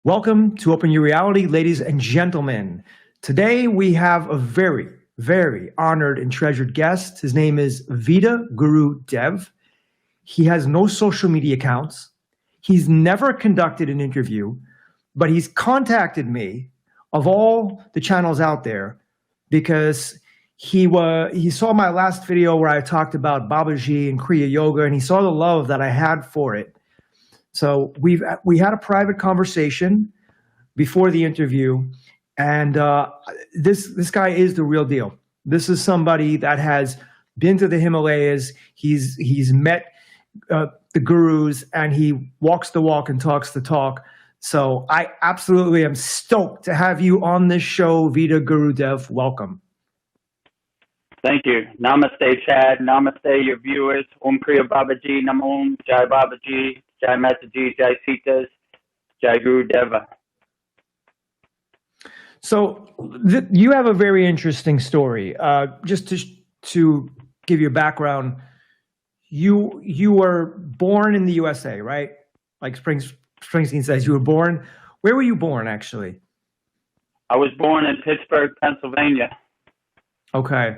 Welcome to Open Your Reality, ladies and gentlemen. Today we have a very, very honored and treasured guest. His name is Vedagurudev. He has no social media accounts. He's never conducted an interview, but he's contacted me of all the channels out there because he saw my last video where I talked about Babaji and Kriya yoga, and he saw the love that I had for it. So we had a private conversation before the interview, and this guy is the real deal. This is somebody that has been to the Himalayas. He's met the gurus, and he walks the walk and talks the talk. So I absolutely am stoked to have you on this show, Vedagurudev. Welcome. Thank you. Namaste, Chad. Namaste, your viewers. Om Kriya Babaji, Namo, Jai Babaji, Jai Mataji, Jai Sitas, Jai Gurudeva. So you have a very interesting story. Just to give you a background, you were born in the USA, right? Like Springsteen says, you were born. Where were you born, actually? I was born in Pittsburgh, Pennsylvania. Okay.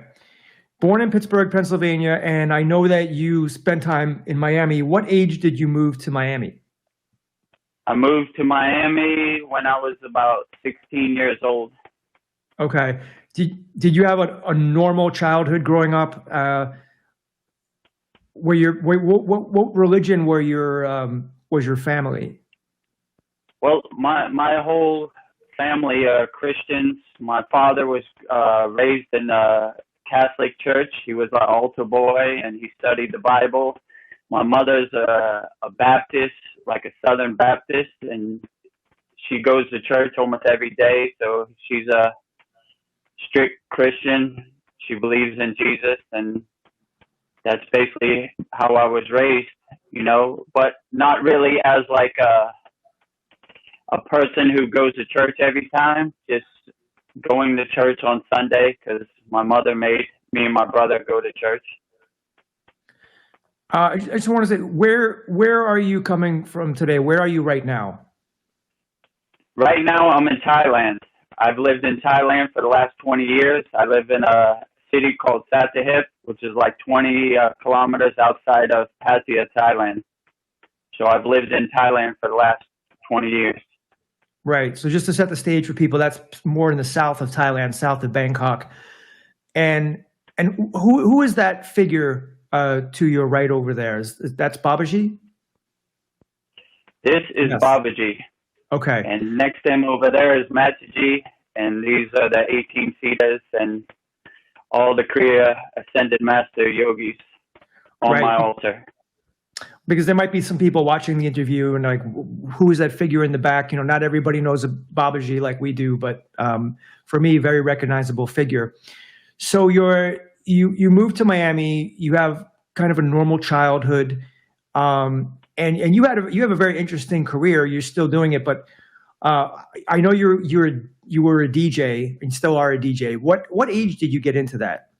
Born in Pittsburgh, Pennsylvania, and I know that you spent time in Miami. What age did you move to Miami? I moved to Miami when I was about 16 years old. Okay. Did you have a normal childhood growing up? What religion was your family? Well, my whole family are Christians. My father was raised in Catholic church. He was an altar boy, and he studied the Bible. My mother's a Baptist, like a Southern Baptist, and she goes to church almost every day. So she's a strict Christian. She believes in Jesus, and that's basically how I was raised, you know, but not really as like a person who goes to church every time, just going to church on Sunday because my mother made me and my brother go to church. I just want to say, where are you coming from today? Where are you right now? Right now, I'm in Thailand. I've lived in Thailand for the last 20 years. I live in a city called Sattahip, which is like 20 kilometers outside of Pattaya, Thailand. So I've lived in Thailand for the last 20 years. Right. So just to set the stage for people, that's more in the south of Thailand, south of Bangkok. And who is that figure to your right over there? That's Babaji? This is Yes. Babaji. Okay. And next to him over there is Mataji, and these are the 18 Siddhas and all the Kriya Ascended Master Yogis on my altar. Because there might be some people watching the interview and like, who is that figure in the back? You know, not everybody knows a Babaji like we do, but for me, very recognizable figure. So you moved to Miami. You have kind of a normal childhood, and you have a very interesting career. You're still doing it, but I know you were a DJ and still are a DJ. What age did you get into that?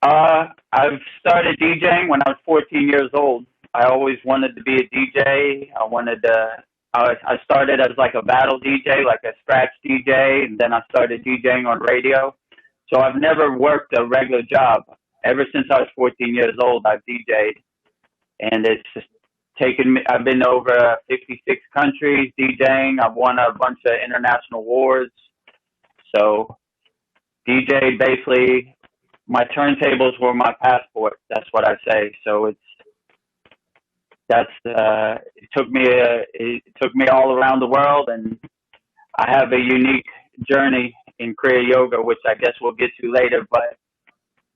I've started DJing when I was 14 years old. I always wanted to be a DJ. I started as like a battle DJ, like a scratch DJ, and then I started DJing on radio. So I've never worked a regular job. Ever since I was 14 years old, I've DJed. And it's just taken me, I've been over 56 countries DJing. I've won a bunch of international awards. So DJ, basically, my turntables were my passport. That's what I say. So it took me all around the world, and I have a unique journey in Kriya Yoga, which I guess we'll get to later. But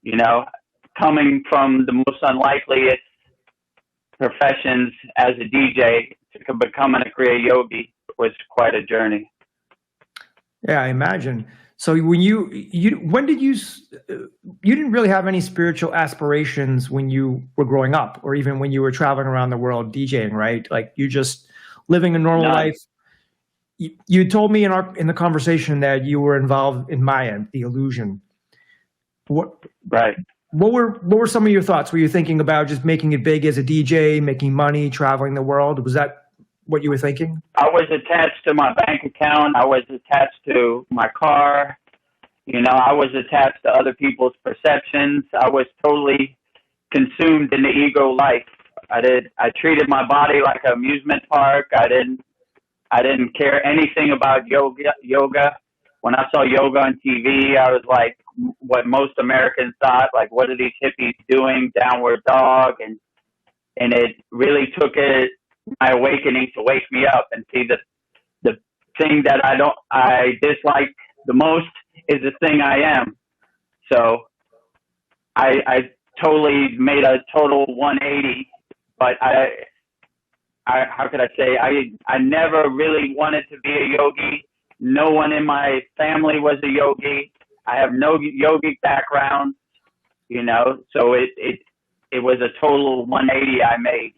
you know, coming from the most unlikeliest professions as a DJ to becoming a Kriya Yogi was quite a journey. Yeah, I imagine. So when you didn't really have any spiritual aspirations when you were growing up, or even when you were traveling around the world DJing, right? Like you just living a normal life. You told me in the conversation that you were involved in Maya, the illusion. Right. What were some of your thoughts? Were you thinking about just making it big as a DJ, making money, traveling the world? Was that what you were thinking? I was attached to my bank account. I was attached to my car. You know, I was attached to other people's perceptions. I was totally consumed in the ego life. I treated my body like an amusement park. I didn't care anything about yoga. When I saw yoga on TV, I was like what most Americans thought, like, what are these hippies doing? Downward dog. And it really took my awakening to wake me up and see the thing that I dislike the most is the thing I am. So I totally made a total 180, but how could I say, I never really wanted to be a yogi. No one in my family was a yogi. I have no yogic background, you know, so it was a total 180 I made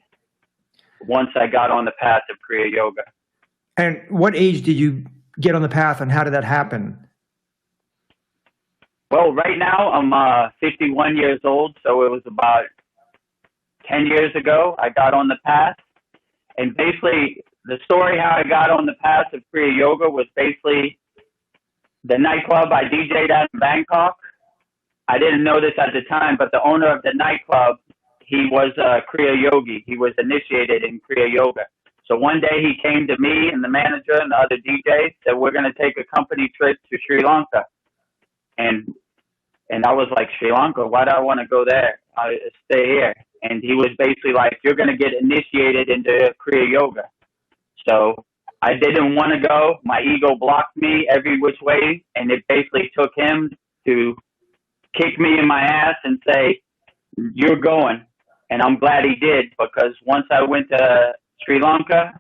once I got on the path of Kriya Yoga. And what age did you get on the path, and how did that happen? Well, right now I'm 51 years old, so it was about 10 years ago I got on the path. And basically, the story how I got on the path of Kriya Yoga was basically the nightclub I DJ'd at in Bangkok. I didn't know this at the time, but the owner of the nightclub, he was a Kriya Yogi. He was initiated in Kriya Yoga. So one day he came to me and the manager and the other DJs said, we're going to take a company trip to Sri Lanka. And I was like, Sri Lanka, why do I want to go there? I stay here. And he was basically like, you're going to get initiated into Kriya Yoga. So I didn't want to go. My ego blocked me every which way. And it basically took him to kick me in my ass and say, you're going. And I'm glad he did, because once I went to Sri Lanka,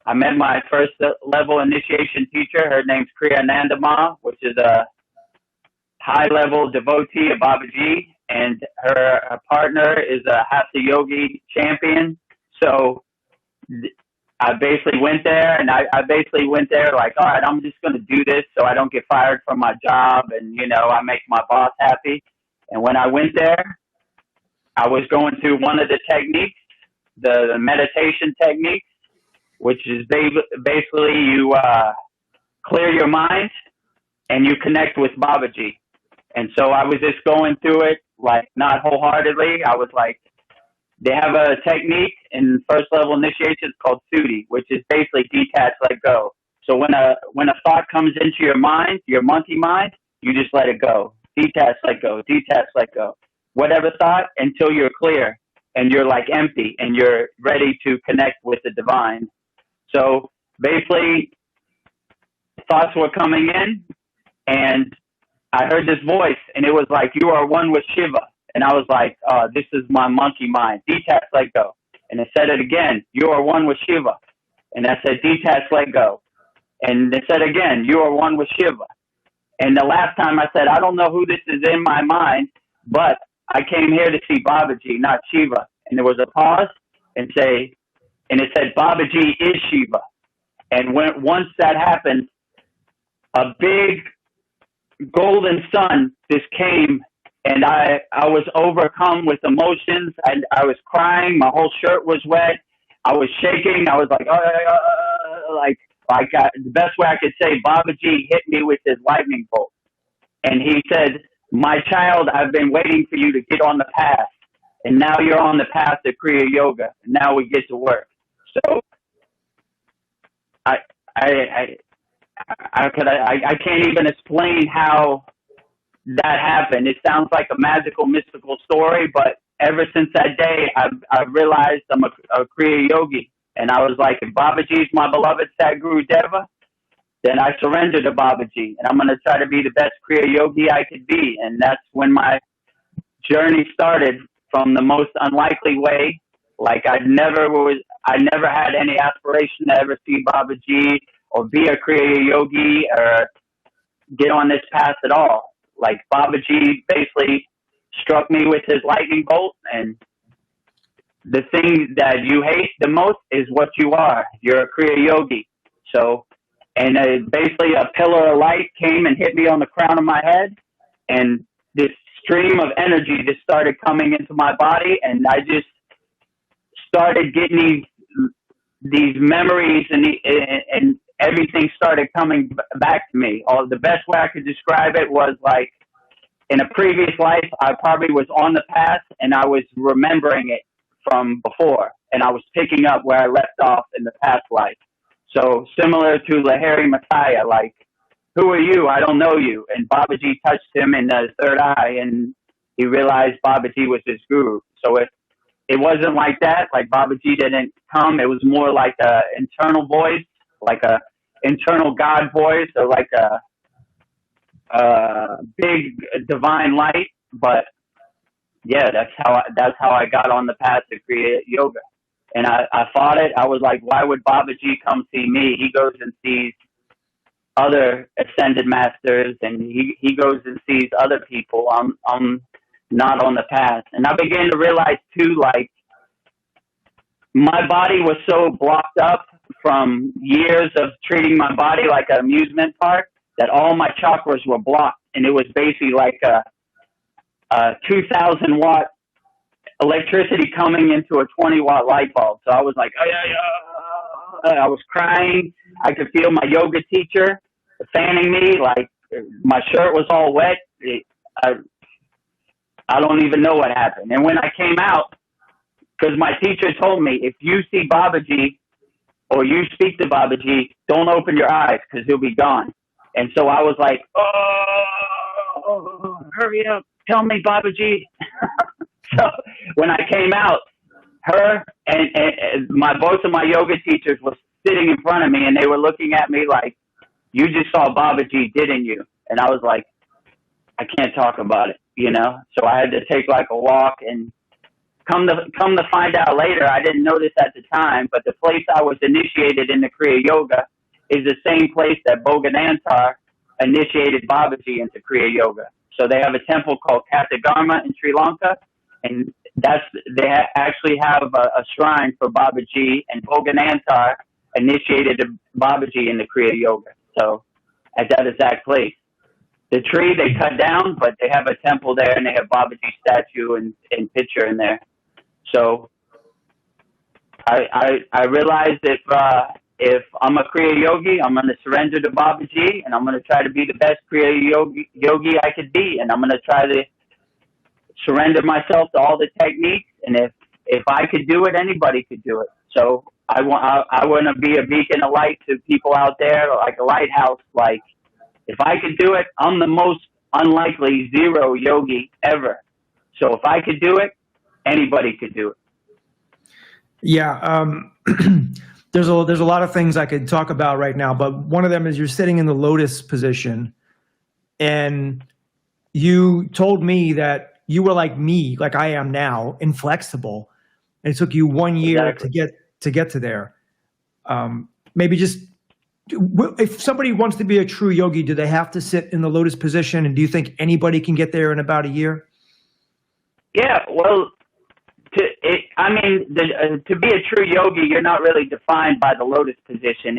I met my first level initiation teacher. Her name's Kriya Nandama, which is a high-level devotee of Babaji, and her partner is a Hatha Yogi champion. So I basically went there, and I basically went there like, all right, I'm just going to do this so I don't get fired from my job, and, you know, I make my boss happy. And when I went there, I was going through one of the techniques, the meditation techniques, which is basically you clear your mind and you connect with Babaji. And so I was just going through it, like, not wholeheartedly. I was like, they have a technique in first level initiation called Sudi, which is basically detach, let go. So when a thought comes into your mind, your monkey mind, you just let it go. Detach, let go. Detach, let go. Whatever thought, until you're clear and you're like empty and you're ready to connect with the divine. So basically, thoughts were coming in, and I heard this voice, and it was like, you are one with Shiva. And I was like, this is my monkey mind. Detach, let go. And it said it again, you are one with Shiva. And I said, detach, let go. And it said again, you are one with Shiva. And the last time I said, I don't know who this is in my mind, but I came here to see Babaji, not Shiva. And there was a pause and it said, Babaji is Shiva. And once that happened, a big golden sun just came, and I was overcome with emotions. I was crying. My whole shirt was wet. I was shaking. I was like, the best way I could say, Babaji hit me with his lightning bolt. And he said, my child, I've been waiting for you to get on the path. And now you're on the path to Kriya Yoga. And now we get to work. So I can't even explain how that happened. It sounds like a magical, mystical story, but ever since that day, I've realized I'm a Kriya Yogi. And I was like, if Babaji is my beloved Vedagurudev, then I surrender to Babaji. And I'm going to try to be the best Kriya Yogi I could be. And that's when my journey started, from the most unlikely way. Like I never had any aspiration to ever see Babaji or be a Kriya Yogi or get on this path at all. Like Babaji basically struck me with his lightning bolt, and the thing that you hate the most is what you are. You're a Kriya Yogi. So, and basically a pillar of light came and hit me on the crown of my head, and this stream of energy just started coming into my body, and I just started getting these these memories and everything started coming back to me. The best way I could describe it was like in a previous life, I probably was on the path and I was remembering it from before, and I was picking up where I left off in the past life. So similar to Lahiri Mataya, like, who are you? I don't know you. And Babaji touched him in the third eye, and he realized Babaji was his guru. So it wasn't like that. Like Babaji didn't come. It was more like a internal voice, like a internal God voice, or like a big divine light. But yeah, that's how I got on the path to Kriya yoga. And I fought it. I was like, why would Babaji come see me? He goes and sees other ascended masters, and he goes and sees other people. I'm not on the path. And I began to realize too, like, my body was so blocked up from years of treating my body like an amusement park that all my chakras were blocked, and it was basically like a 2,000 watt electricity coming into a 20-watt light bulb. So I was like, I was crying. I could feel my yoga teacher fanning me, like my shirt was all wet. I don't even know what happened. And when I came out, because my teacher told me, if you see Babaji or you speak to Babaji, don't open your eyes because he'll be gone. And so I was like, oh, hurry up, tell me Babaji. So when I came out, her and both of my yoga teachers were sitting in front of me, and they were looking at me like, you just saw Babaji, didn't you? And I was like, I can't talk about it, you know? So I had to take like a walk, and come to find out later, I didn't know this at the time, but the place I was initiated in the Kriya Yoga is the same place that Boganantar initiated Babaji into Kriya Yoga. So they have a temple called Kathagarma in Sri Lanka, and they actually have a shrine for Babaji, and Boganantar initiated Babaji in the Kriya Yoga. So at that exact place. The tree they cut down, but they have a temple there, and they have Babaji statue and picture in there. So I realized if I'm a Kriya yogi, I'm going to surrender to Babaji, and I'm going to try to be the best Kriya yogi I could be, and I'm going to try to surrender myself to all the techniques. And if I could do it, anybody could do it. So I want to be a beacon of light to people out there, like a lighthouse. Like, if I could do it, I'm the most unlikely zero yogi ever. So if I could do it, anybody could do it. Yeah, there's a lot of things I could talk about right now, but one of them is you're sitting in the lotus position, and you told me that you were like me, like I am now, inflexible, and it took you 1 year to get to there. Maybe just, if somebody wants to be a true yogi, do they have to sit in the lotus position? And do you think anybody can get there in about a year? Yeah, well, to be a true yogi, you're not really defined by the lotus position.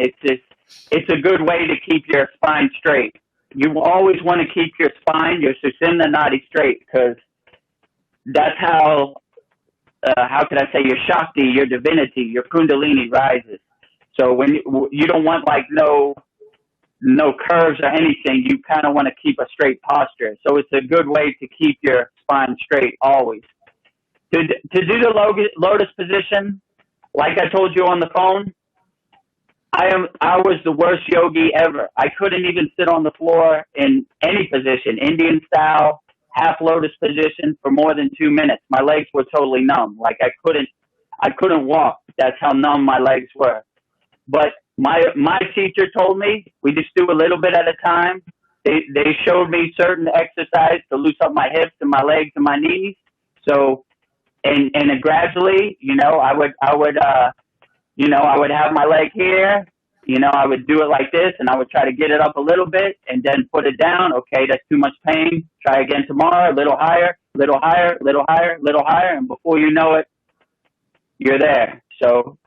It's a good way to keep your spine straight. You always want to keep your spine, your Sushumna Nadi straight, because that's how could I say, your Shakti, your divinity, your Kundalini rises. So when you don't want like no curves or anything, you kind of want to keep a straight posture. So it's a good way to keep your spine straight always. To do the lotus position, like I told you on the phone, I was the worst yogi ever. I couldn't even sit on the floor in any position, Indian style, half lotus position, for more than 2 minutes. My legs were totally numb. Like I couldn't walk. That's how numb my legs were. But my teacher told me we just do a little bit at a time. They showed me certain exercise to loosen up my hips and my legs and my knees. So and gradually, I would have my leg here. I would do it like this, and I would try to get it up a little bit and then put it down. Okay, that's too much pain. Try again tomorrow. A little higher, little higher, little higher, little higher, and before you know it, you're there. So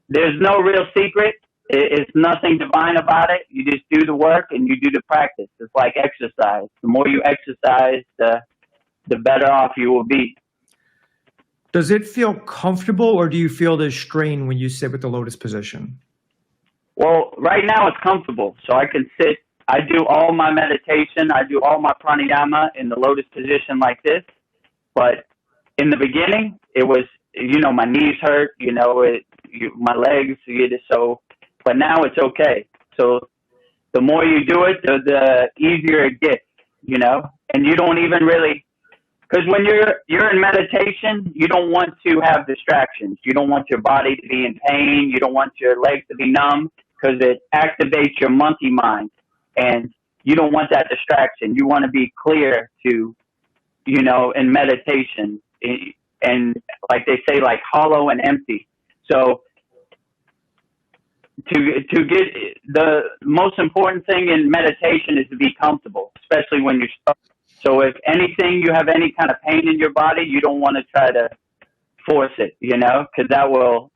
there's no real secret. It's nothing divine about it. You just do the work and you do the practice. It's like exercise. The more you exercise, the better off you will be. Does it feel comfortable, or do you feel the strain when you sit with the lotus position? Well, right now it's comfortable, so I can sit. I do all my meditation. I do all my pranayama in the lotus position like this. But in the beginning, it was, my knees hurt, my legs, so. But now it's okay. So the more you do it, the easier it gets, and you don't even really. Because when you're in meditation, you don't want to have distractions. You don't want your body to be in pain. You don't want your legs to be numb, because it activates your monkey mind, and you don't want that distraction. You want to be clear to, in meditation, and like they say, like hollow and empty. So to get the most important thing in meditation is to be comfortable, especially when you're stuck. So if anything, you have any kind of pain in your body, you don't want to try to force it, because that will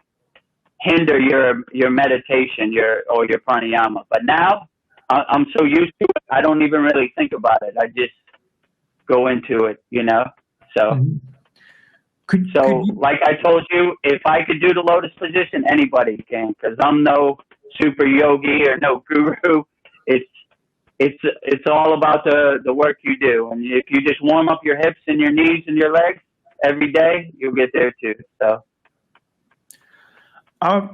hinder your meditation, or your pranayama. But now I'm so used to it, I don't even really think about it. I just go into it, So, could you, like I told you, if I could do the lotus position, anybody can, because I'm no super yogi or no guru. It's all about the work you do, and if you just warm up your hips and your knees and your legs every day, you'll get there too. So,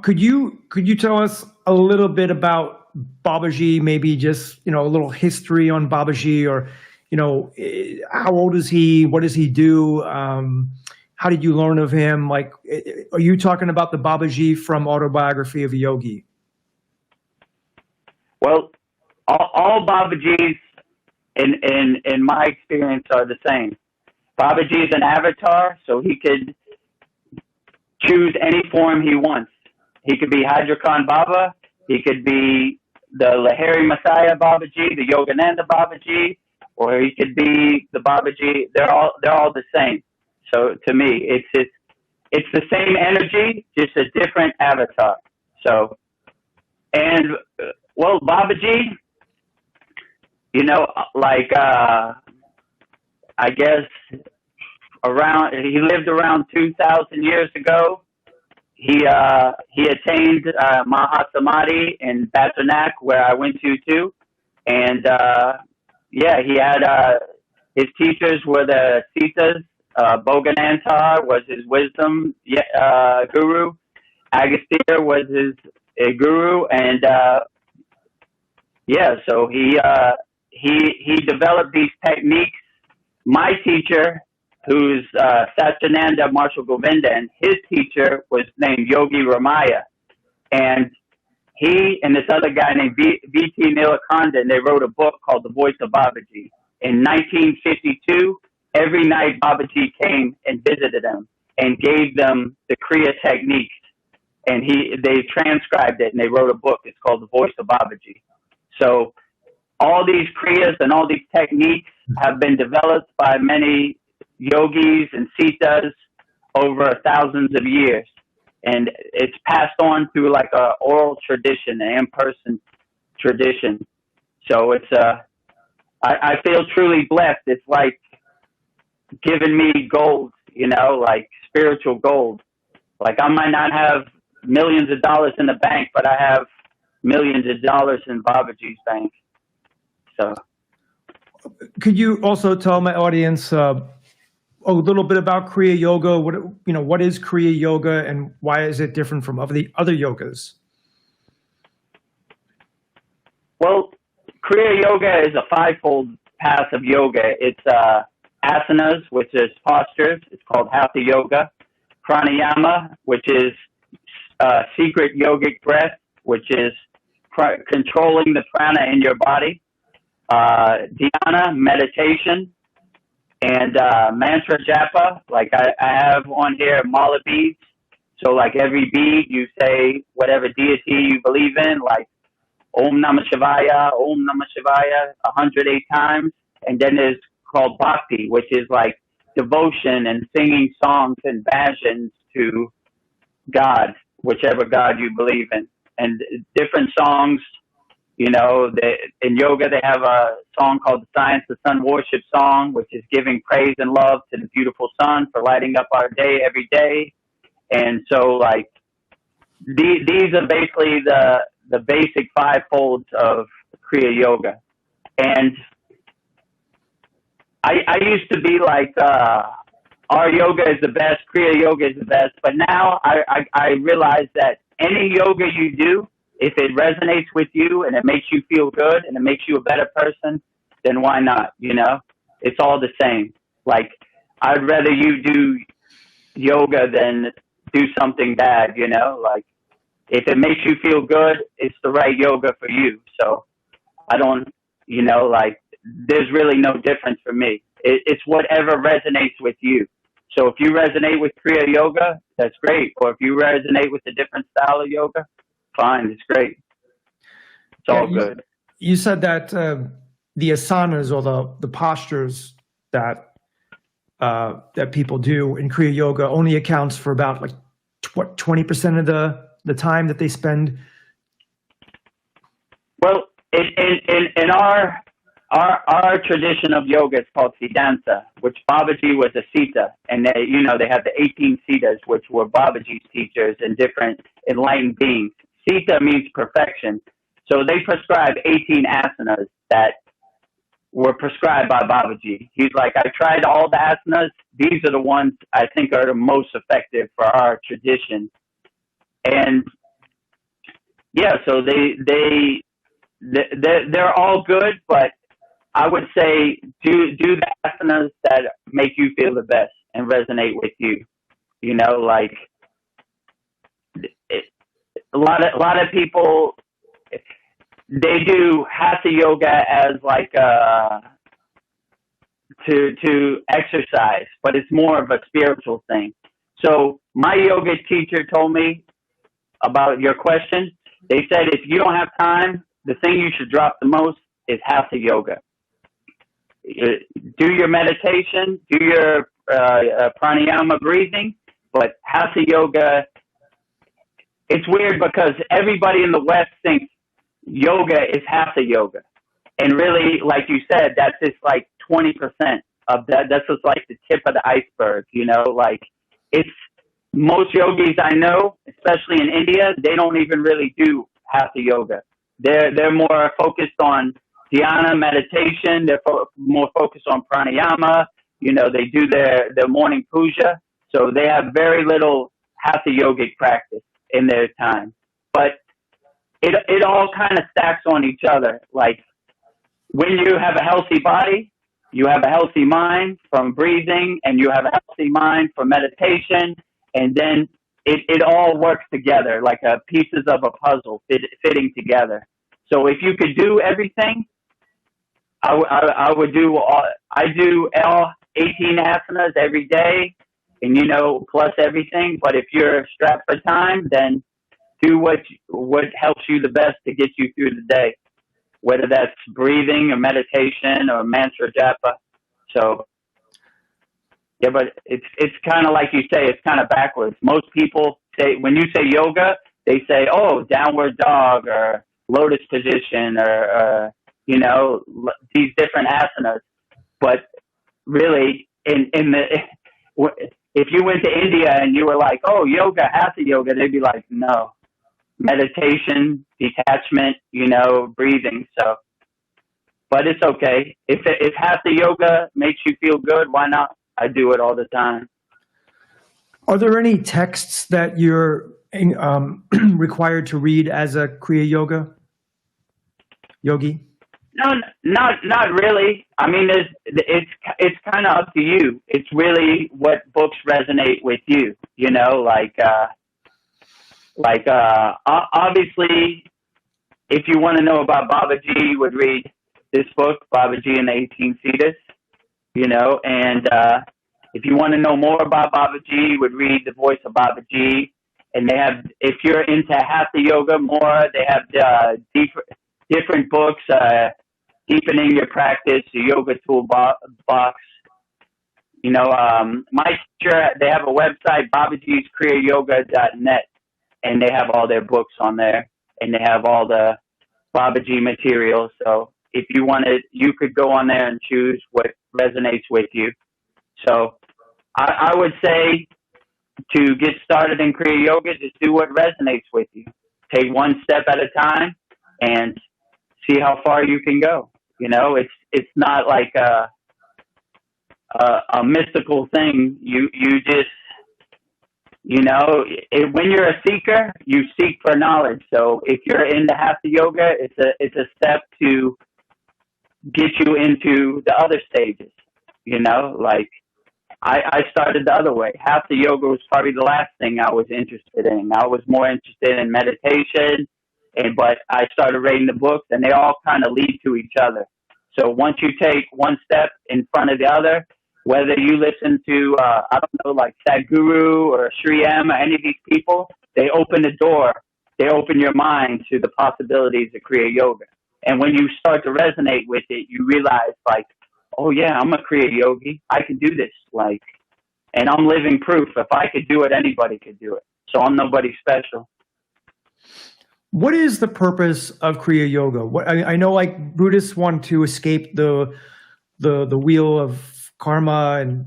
could you tell us a little bit about Babaji? Maybe just a little history on Babaji, or how old is he? What does he do? How did you learn of him? Like, are you talking about the Babaji from Autobiography of a Yogi? Well, all Babajis in my experience are the same. Babaji is an avatar, so he could choose any form he wants. He could be Hydra Baba, he could be the Lahiri Messiah Babaji, the Yogananda Babaji, or he could be the Babaji. They're all the same. So to me, it's the same energy, just a different avatar. So, and well, Babaji, I guess he lived around 2,000 years ago. He attained Mahasamadhi in Batanak, where I went to too, and he had his teachers were the Sitas. Boganantar was his wisdom guru. Agastya was his guru, and so he developed these techniques. My teacher, who's Satyananda Marshall Govindan, his teacher was named Yogi Ramaya, and he and this other guy named V.T. Nilakandan, they wrote a book called The Voice of Babaji. In 1952, every night Babaji came and visited them and gave them the Kriya techniques, and they transcribed it and they wrote a book. It's called The Voice of Babaji. So all these Kriyas and all these techniques have been developed by many yogis and sitas over thousands of years, and it's passed on through like a oral tradition, an in-person tradition. So it's I feel truly blessed. It's like giving me gold, like spiritual gold. Like I might not have millions of dollars in the bank, but I have millions of dollars in Babaji's bank. So, could you also tell my audience a little bit about Kriya Yoga? What is Kriya Yoga, and why is it different from other yogas? Well, Kriya Yoga is a fivefold path of yoga. It's asanas, which is postures. It's called Hatha Yoga. Pranayama, which is secret yogic breath, which is controlling the prana in your body. Dhyana, meditation. And mantra japa, like I have on here, mala beads. So like every bead, you say whatever deity you believe in, like Om Namah Shivaya, 108 times. And then there's called bhakti, which is like devotion and singing songs and bhajans to God, whichever God you believe in. And different songs, In yoga, they have a song called the Science of Sun Worship Song, which is giving praise and love to the beautiful sun for lighting up our day every day. And so, like, these are basically the basic five folds of Kriya Yoga. And I used to be like, our yoga is the best, Kriya Yoga is the best. But now I realize that any yoga you do, if it resonates with you and it makes you feel good and it makes you a better person, then why not? It's all the same. Like, I'd rather you do yoga than do something bad, like, if it makes you feel good, it's the right yoga for you. So I don't, like, there's really no difference for me. It's whatever resonates with you. So if you resonate with Kriya Yoga, that's great. Or if you resonate with a different style of yoga, fine, it's great. It's all good. You said that the asanas, or the postures that people do in Kriya Yoga, only accounts for about like 20% of the time that they spend. Well, in our tradition of yoga, it's called Siddhanta, which Babaji was a Sita, and they have the 18 Sitas, which were Babaji's teachers and different enlightened beings. Sita means perfection, so they prescribe 18 asanas that were prescribed by Babaji. He's like, I tried all the asanas. These are the ones I think are the most effective for our tradition. And yeah, so they're all good, but I would say do the asanas that make you feel the best and resonate with you. Like, a lot of people, they do hatha yoga as like to exercise, but it's more of a spiritual thing. So my yoga teacher told me about your question. They said if you don't have time, the thing you should drop the most is hatha yoga. Do your meditation, do your pranayama breathing, but hatha yoga, it's weird because everybody in the West thinks yoga is hatha yoga. And really, like you said, that's just like 20% of that. That's just like the tip of the iceberg, like, it's most yogis I know, especially in India, they don't even really do hatha yoga. They're more focused on dhyana, meditation. They're more focused on pranayama. They do their morning puja. So they have very little hatha yogic practice in their time. But it all kind of stacks on each other. Like, when you have a healthy body, you have a healthy mind from breathing, and you have a healthy mind from meditation, and then it all works together like pieces of a puzzle fitting together. So if you could do everything, I would do I do all 18 asanas every day, and plus everything. But if you're strapped for time, then do what helps you the best to get you through the day, whether that's breathing or meditation or mantra japa. So yeah, but it's kind of like you say, it's kind of backwards. Most people say, when you say yoga, they say, oh, downward dog or lotus position or these different asanas. But really, if you went to India and you were like, oh, yoga, hatha yoga, they'd be like, no, meditation, detachment, breathing. So, but it's okay. If hatha yoga makes you feel good, why not? I do it all the time. Are there any texts that you're required to read as a Kriya yogi? No, not really. I mean, it's kind of up to you. It's really what books resonate with you. Obviously, if you want to know about Babaji, you would read this book, Babaji and the 18 Siddhas. And if you want to know more about Babaji, you would read The Voice of Babaji. And they have, if you're into hatha yoga more, they have different books, deepening your practice, the yoga toolbox. My teacher, they have a website, babajisKriyayoga.net, and they have all their books on there, and they have all the Babaji material. So if you wanted, you could go on there and choose what resonates with you. So I would say to get started in Kriya Yoga, just do what resonates with you. Take one step at a time and see how far you can go. You know, it's not like a mystical thing. You just, you know, when you're a seeker, you seek for knowledge. So if you're into Hatha Yoga, it's a step to get you into the other stages. You know, like I started the other way. Hatha Yoga was probably the last thing I was interested in. I was more interested in meditation, but I started reading the books, and they all kind of lead to each other. So once you take one step in front of the other, whether you listen to, I don't know, like Sadhguru or Sri M or any of these people, they open the door. They open your mind to the possibilities of Kriya Yoga. And when you start to resonate with it, you realize, like, oh, yeah, I'm a Kriya Yogi. I can do this. Like, and I'm living proof. If I could do it, anybody could do it. So I'm nobody special. What is the purpose of Kriya Yoga? I know, like, Buddhists want to escape the wheel of karma and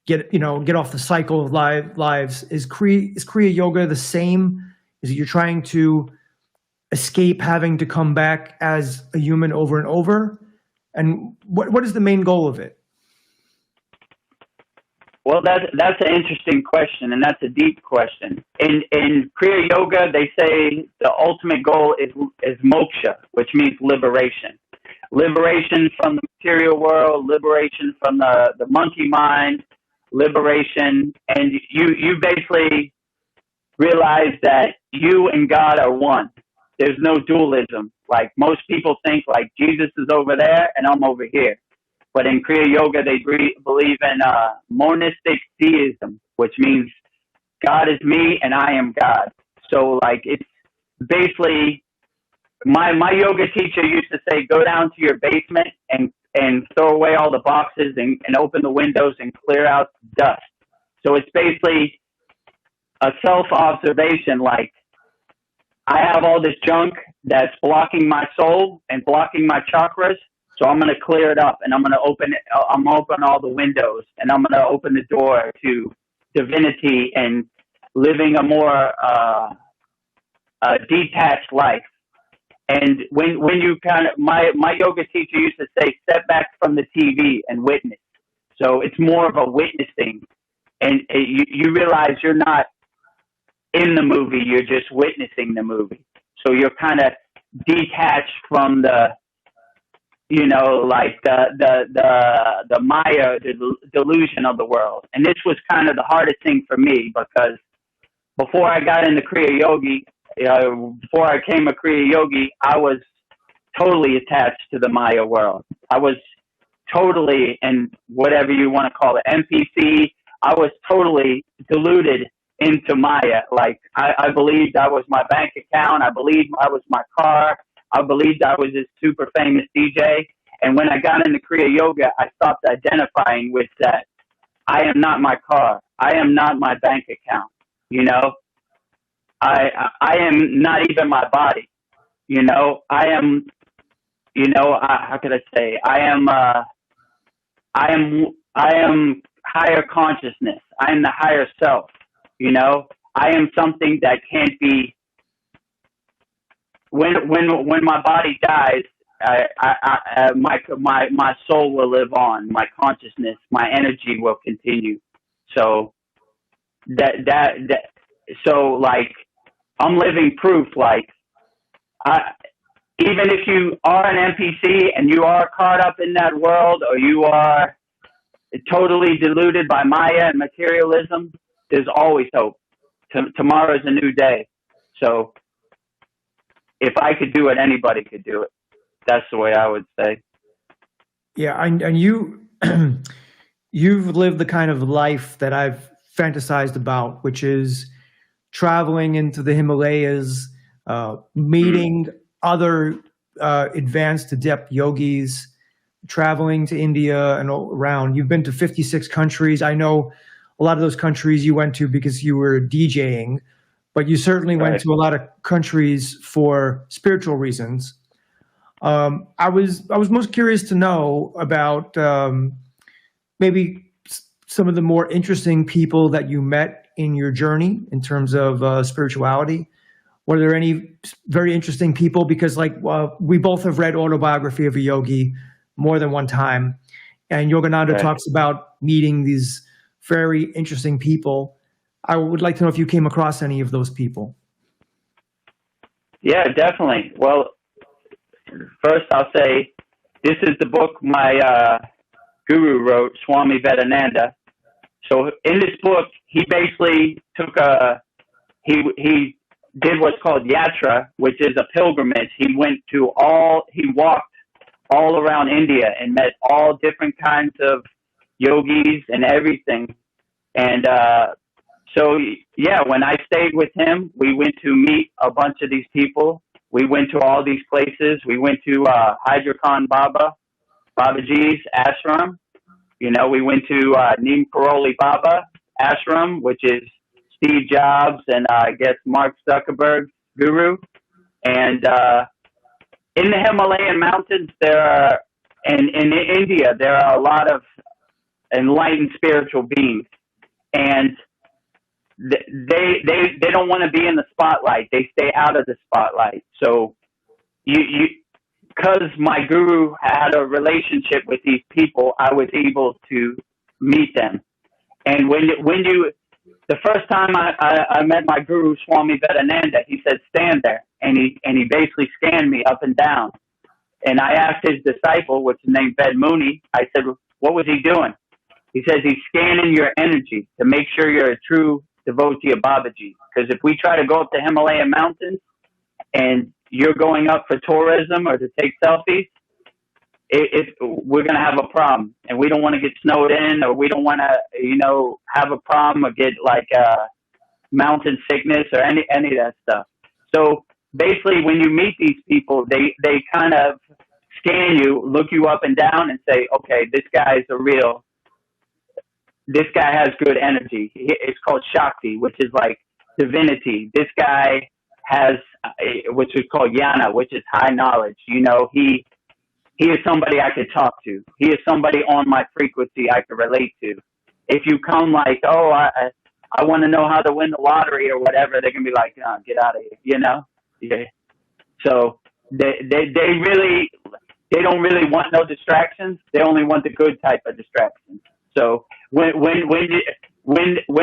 get off the cycle of lives. Is Kriya Yoga the same? Is it you're trying to escape having to come back as a human over and over? And what is the main goal of it? Well, that's an interesting question, and that's a deep question. In Kriya Yoga, they say the ultimate goal is moksha, which means liberation. Liberation from the material world, liberation from the monkey mind, liberation, and you basically realize that you and God are one. There's no dualism. Like most people think, like Jesus is over there and I'm over here. But in Kriya Yoga, they believe in monistic theism, which means God is me and I am God. So, like, it's basically, my yoga teacher used to say, go down to your basement and throw away all the boxes and open the windows and clear out dust. So it's basically a self-observation, like, I have all this junk that's blocking my soul and blocking my chakras. So I'm going to clear it up, and I'm going to open all the windows, and I'm going to open the door to divinity and living a more detached life. And when you kind of, my yoga teacher used to say, step back from the TV and witness. So it's more of a witnessing, and you realize you're not in the movie, you're just witnessing the movie. So you're kind of detached from the, like the Maya, the delusion of the world. And this was kind of the hardest thing for me, because before I got into Kriya Yogi, before I became a Kriya Yogi, I was totally attached to the Maya world. I was totally, and whatever you want to call it, NPC, I was totally deluded into Maya. Like, I believed I was my bank account. I believed I was my car. I believed I was this super famous DJ. And when I got into Kriya Yoga, I stopped identifying with that. I am not my car. I am not my bank account. I am not even my body. I am, how could I say? I am higher consciousness. I am the higher self. I am something that can't be. When my body dies, my soul will live on. My consciousness, my energy will continue. So so like, I'm living proof. Like, even if you are an NPC and you are caught up in that world, or you are totally deluded by Maya and materialism, there's always hope. Tomorrow is a new day. So if I could do it, anybody could do it. That's the way I would say. Yeah, and you've lived the kind of life that I've fantasized about, which is traveling into the Himalayas, meeting other advanced adept yogis, traveling to India and all around. You've been to 56 countries. I know a lot of those countries you went to because you were DJing. but you certainly went Right. to a lot of countries for spiritual reasons. I was most curious to know about maybe some of the more interesting people that you met in your journey in terms of spirituality. Were there any very interesting people? Because we both have read Autobiography of a Yogi more than one time, and Yogananda Right. talks about meeting these very interesting people. I would like to know if you came across any of those people. Yeah, definitely. Well, first I'll say this is the book my guru wrote, Swami Vedananda. So in this book, he basically took he did what's called yatra, which is a pilgrimage. He walked all around India and met all different kinds of yogis and everything. And so, yeah, when I stayed with him, we went to meet a bunch of these people. We went to all these places. We went to Hyderkhan Babaji's ashram. We went to Neem Karoli Baba ashram, which is Steve Jobs and I guess Mark Zuckerberg's guru. And in the Himalayan mountains, in India, there are a lot of enlightened spiritual beings. And they don't want to be in the spotlight. They stay out of the spotlight. So because my guru had a relationship with these people, I was able to meet them. And the first time I met my guru, Swami Vedananda, he said, stand there. And he basically scanned me up and down. And I asked his disciple, which is named Ved Muni, I said, what was he doing? He says he's scanning your energy to make sure you're a true devotee of Babaji. Because if we try to go up the Himalayan mountains and you're going up for tourism or to take selfies, we're going to have a problem. And we don't want to get snowed in, or we don't want to, have a problem or get mountain sickness or any of that stuff. So basically when you meet these people, they kind of scan you, look you up and down and say, okay, this guy has good energy. It's called Shakti, which is like divinity. This guy has, which is called Jnana, which is high knowledge. He is somebody I could talk to. He is somebody on my frequency I could relate to. If you come like, oh, I want to know how to win the lottery or whatever, they can be like, oh, get out of here, Yeah. So they don't really want no distractions. They only want the good type of distractions. So when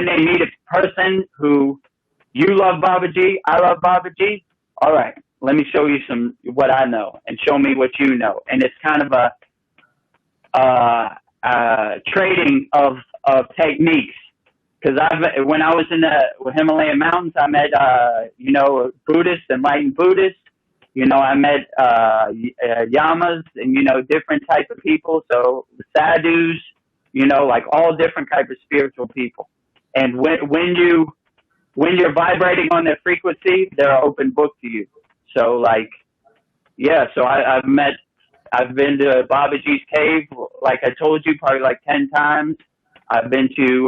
they meet a person who you love Babaji, I love Babaji, all right, let me show you what I know and show me what you know. And it's kind of a trading of techniques. Because when I was in the Himalayan mountains, I met Buddhists, enlightened Buddhists. I met yamas and different type of people. So sadhus, like all different type of spiritual people. And when you're vibrating on their frequency, they're an open book to you. So so I've been to Babaji's cave, like I told you, probably like 10 times. I've been to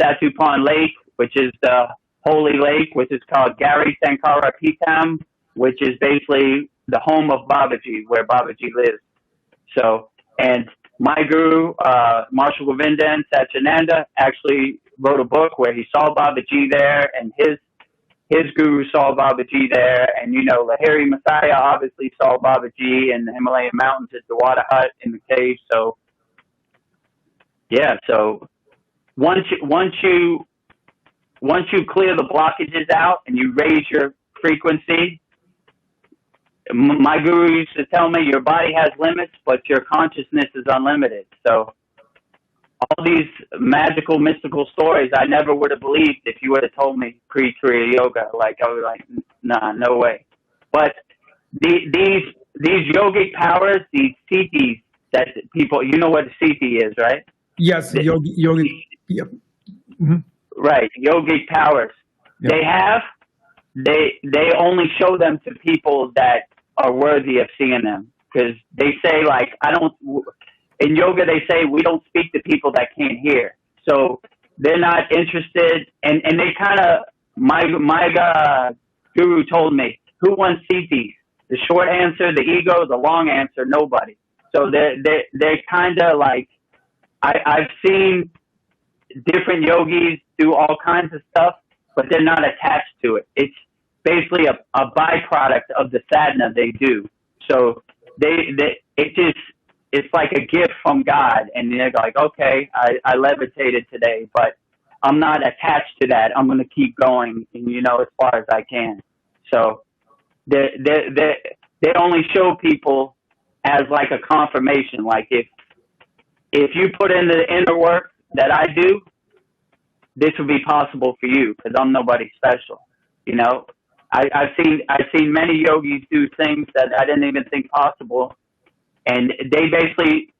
Satupon Lake, which is the holy lake, which is called Gari Sankara Pitam, which is basically the home of Babaji, where Babaji lives. So, and my guru, Marshal Govindan Satyananda, actually wrote a book where he saw Babaji there, and his guru saw Babaji there, and Lahiri Messiah obviously saw Babaji in the Himalayan mountains at the water hut in the cave. So, yeah, so once you clear the blockages out and you raise your frequency, my guru used to tell me your body has limits, but your consciousness is unlimited. So all these magical, mystical stories I never would have believed if you would have told me pre-Kriya yoga. Like I was like, nah, no way. But these yogic powers, these siddhis that people, you know what a siddhi is, right? Yes, yogi. Yep. Mm-hmm. Right, yogic powers. Yep. They only show them to people that are worthy of seeing them, because they say in yoga they say we don't speak to people that can't hear, so they're not interested, and they kind of my guru told me, who wants CTs? The short answer, the ego. The long answer, nobody. So they're kind of like, I've seen different yogis do all kinds of stuff, but they're not attached to it. It's basically a byproduct of the sadhana they do. So it's like a gift from God, and they're like, okay, I levitated today, but I'm not attached to that. I'm going to keep going, as far as I can. So they only show people as like a confirmation. Like if you put in the inner work that I do, this will be possible for you, because I'm nobody special. I've seen many yogis do things that I didn't even think possible, and they basically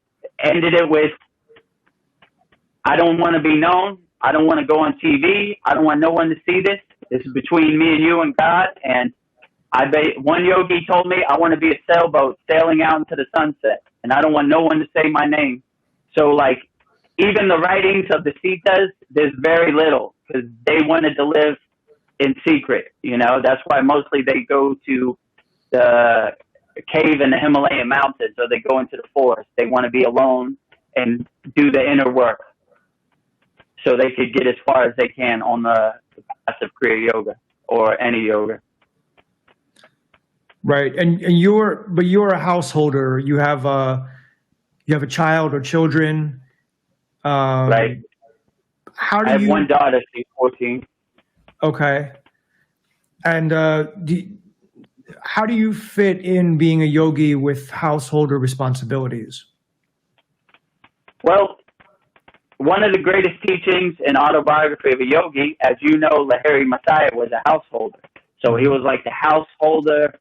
ended it with, I don't want to be known. I don't want to go on TV. I don't want no one to see this. This is between me and you and God. And one yogi told me, I want to be a sailboat sailing out into the sunset, and I don't want no one to say my name. So, like, even the writings of the Sitas, there's very little, because they wanted to live in secret. That's why mostly they go to the cave in the Himalayan mountains, or they go into the forest. They want to be alone and do the inner work, so they could get as far as they can on the path of Kriya Yoga or any yoga. Right, and you're a householder. You have a child or children. Right. I have one daughter. She's 14. Okay. And how do you fit in being a yogi with householder responsibilities? Well, one of the greatest teachings in Autobiography of a Yogi, as you know, Lahiri Messiah was a householder. So he was like the householder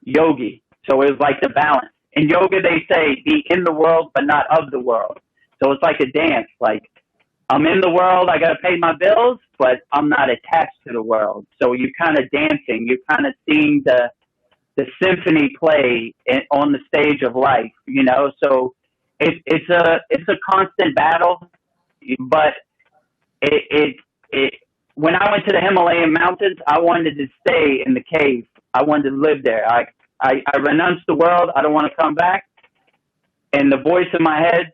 yogi. So it was like the balance. In yoga, they say, be in the world, but not of the world. So it's like a dance. Like, I'm in the world, I got to pay my bills, but I'm not attached to the world. So you're kind of dancing. You're kind of seeing the symphony play on the stage of life, So it's a constant battle. But when I went to the Himalayan mountains, I wanted to stay in the cave. I wanted to live there. I renounced the world. I don't want to come back. And the voice in my head,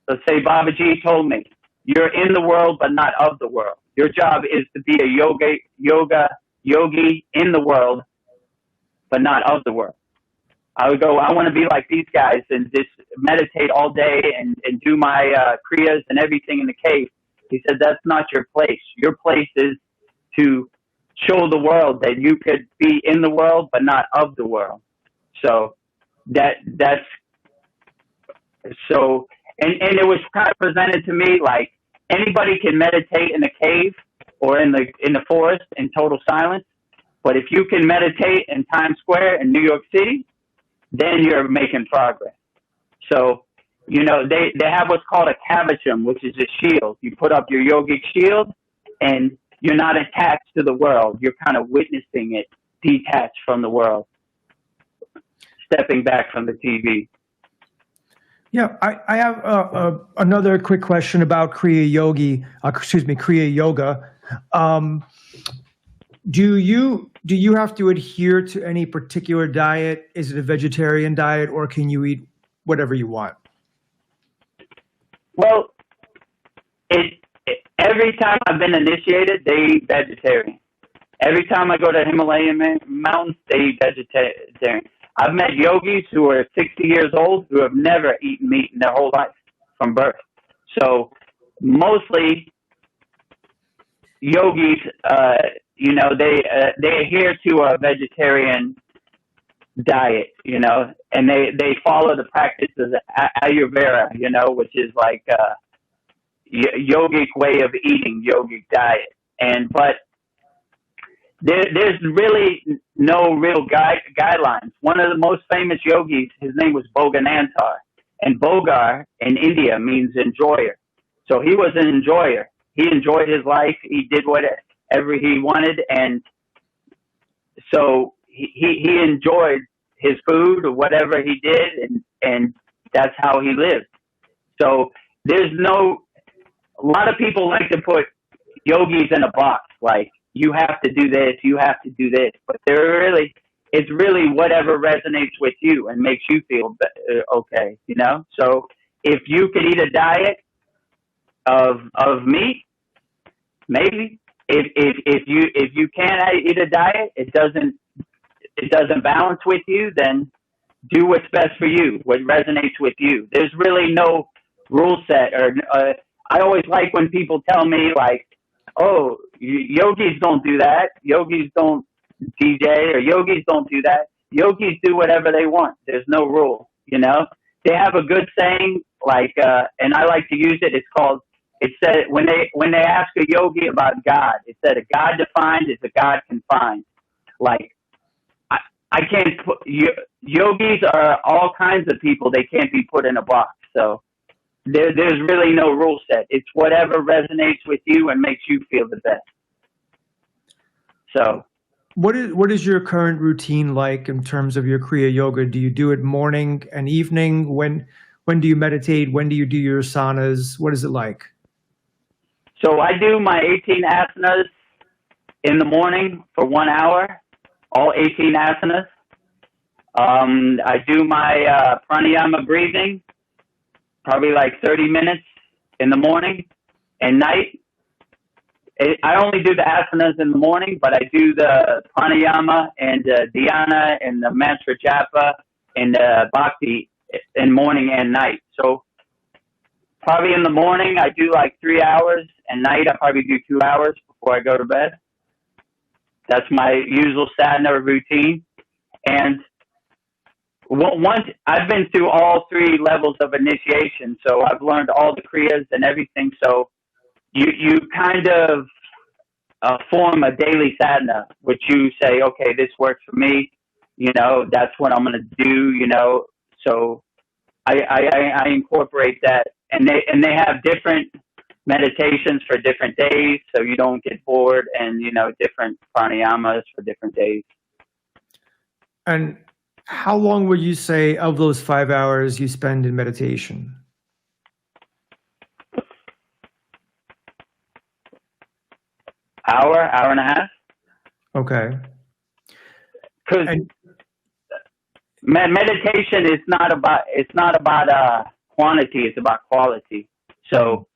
let's say Babaji, told me, you're in the world, but not of the world. Your job is to be a yogi in the world, but not of the world. I would go, I want to be like these guys and just meditate all day and do my kriyas and everything in the cave. He said, that's not your place. Your place is to show the world that you could be in the world, but not of the world. So and it was kind of presented to me like anybody can meditate in a cave or in the forest in total silence. But if you can meditate in Times Square in New York City, then you're making progress. So, they have what's called a kavacham, which is a shield. You put up your yogic shield, and you're not attached to the world. You're kind of witnessing it, detached from the world, stepping back from the TV. Yeah, I have another quick question about Kriya Yoga. Do you have to adhere to any particular diet? Is it a vegetarian diet, or can you eat whatever you want? Well, every time I've been initiated, they eat vegetarian. Every time I go to Himalayan mountains, they eat vegetarian. I've met yogis who are 60 years old who have never eaten meat in their whole life from birth. So mostly yogis, they adhere to a vegetarian diet, and they follow the practices of Ayurveda, which is like a yogic way of eating, yogic diet. But there's really no real guidelines. One of the most famous yogis, his name was Bhoganantar, and Bhogar in India means enjoyer. So he was an enjoyer. He enjoyed his life. He did whatever he wanted, and so he enjoyed his food or whatever he did, and that's how he lived. So a lot of people like to put yogis in a box, like, you have to do this, you have to do this. But it's really whatever resonates with you and makes you feel okay, you know? So if you could eat a diet of meat, maybe. If you can't eat a diet, it doesn't balance with you, then do what's best for you, what resonates with you. There's really no rule set. Or I always like when people tell me, like, oh, yogis don't do that. Yogis don't DJ, or yogis don't do that. Yogis do whatever they want. There's no rule, you know? They have a good saying, like, and I like to use it. It said, when they ask a yogi about God, it said, a God defined is a God confined. Like, I can't put, yogis are all kinds of people. They can't be put in a box. So there's really no rule set. It's whatever resonates with you and makes you feel the best. So what is your current routine like in terms of your Kriya yoga? Do you do it morning and evening? When do you meditate? When do you do your asanas? What is it like? So I do my 18 asanas in the morning for 1 hour, all 18 asanas. I do my pranayama breathing, probably like 30 minutes in the morning and night. I only do the asanas in the morning, but I do the pranayama and dhyana and the mantra japa and bhakti in morning and night. So probably in the morning I do like 3 hours, and night I probably do 2 hours before I go to bed. That's my usual sadhana routine. And once I've been through all 3 levels of initiation, so I've learned all the kriyas and everything. So you kind of form a daily sadhana, which you say, okay, this works for me. You know, that's what I'm going to do. You know, so I incorporate that, and they have different meditations for different days, so you don't get bored, and you know, different pranayamas for different days. And how long would you say of those 5 hours you spend in meditation? Hour and a half. Okay. Because meditation is not about quantity; it's about quality. So,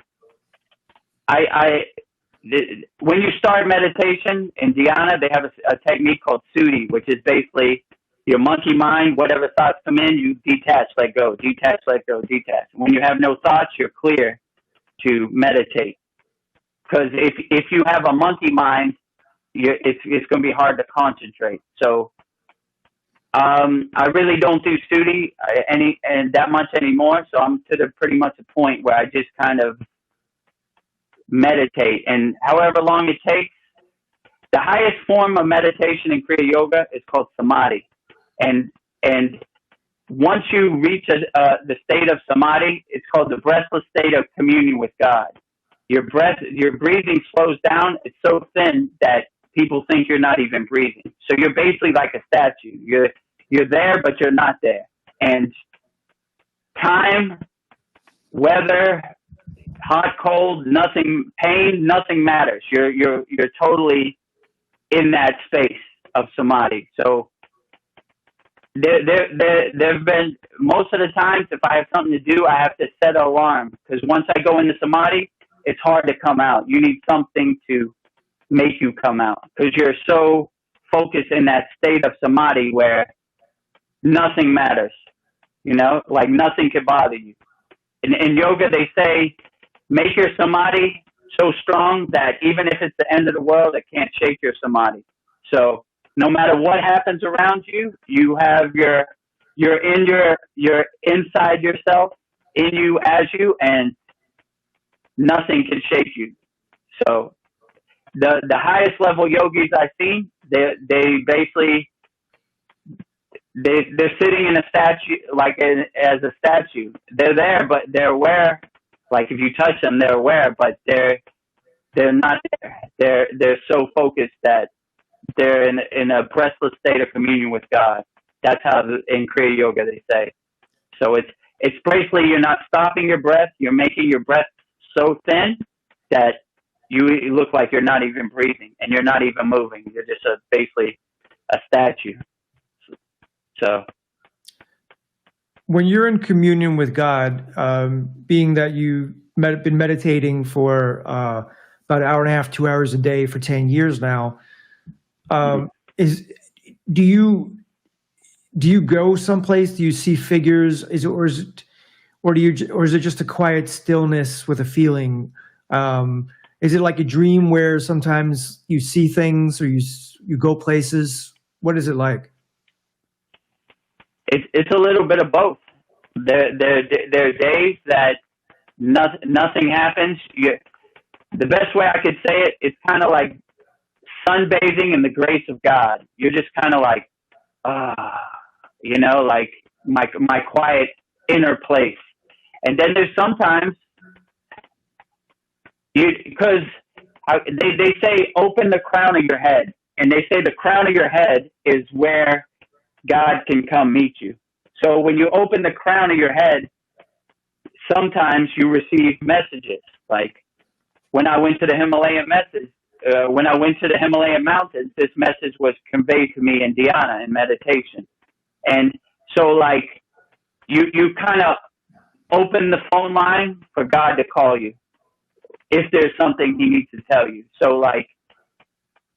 when you start meditation in dhyana, they have a technique called sudi, which is basically your monkey mind. Whatever thoughts come in, you detach, let go, detach, let go, detach. When you have no thoughts, you're clear to meditate. Because if you have a monkey mind, it's going to be hard to concentrate. So I really don't do sudi that much anymore. So I'm to pretty much a point where I just kind of meditate, and however long it takes. The highest form of meditation in Kriya Yoga is called samadhi, and once you reach the state of samadhi, it's called the breathless state of communion with God. Your breathing slows down. It's so thin that people think you're not even breathing. So you're basically like a statue. You're there, but you're not there. And time, weather, hot, cold, nothing, pain, nothing matters. You're totally in that space of samadhi. So there've been, most of the times, if I have something to do, I have to set an alarm, because once I go into samadhi, it's hard to come out. You need something to make you come out, because you're so focused in that state of samadhi where nothing matters, you know, like nothing can bother you. In yoga, they say, make your samadhi so strong that even if it's the end of the world, it can't shake your samadhi. So no matter what happens around you, you have you're inside yourself, in you, as you, and nothing can shake you. So the highest level yogis I've seen, they basically they're sitting in a statue, like as a statue. They're there, but they're aware. Like if you touch them, they're aware, but they're not there. They're so focused that they're in a breathless state of communion with God. That's how in Kriya Yoga they say. So it's basically you're not stopping your breath. You're making your breath so thin that you look like you're not even breathing and you're not even moving. You're just basically a statue. So when you're in communion with God, being that you've been meditating for about an hour and a half, 2 hours a day for 10 years now, do you go someplace? Do you see figures? Or is it just a quiet stillness with a feeling? Is it like a dream where sometimes you see things or you go places? What is it like? It's a little bit of both. There are days that nothing happens. The best way I could say it, it's kind of like sunbathing in the grace of God. You're just kind of like, like my quiet inner place. And then there's sometimes because they say open the crown of your head, and they say the crown of your head is where God can come meet you. So when you open the crown of your head, sometimes you receive messages. Like when I went to the Himalayan mountains, this message was conveyed to me in dhyana, in meditation. And so like you kind of open the phone line for God to call you if there's something he needs to tell you. So like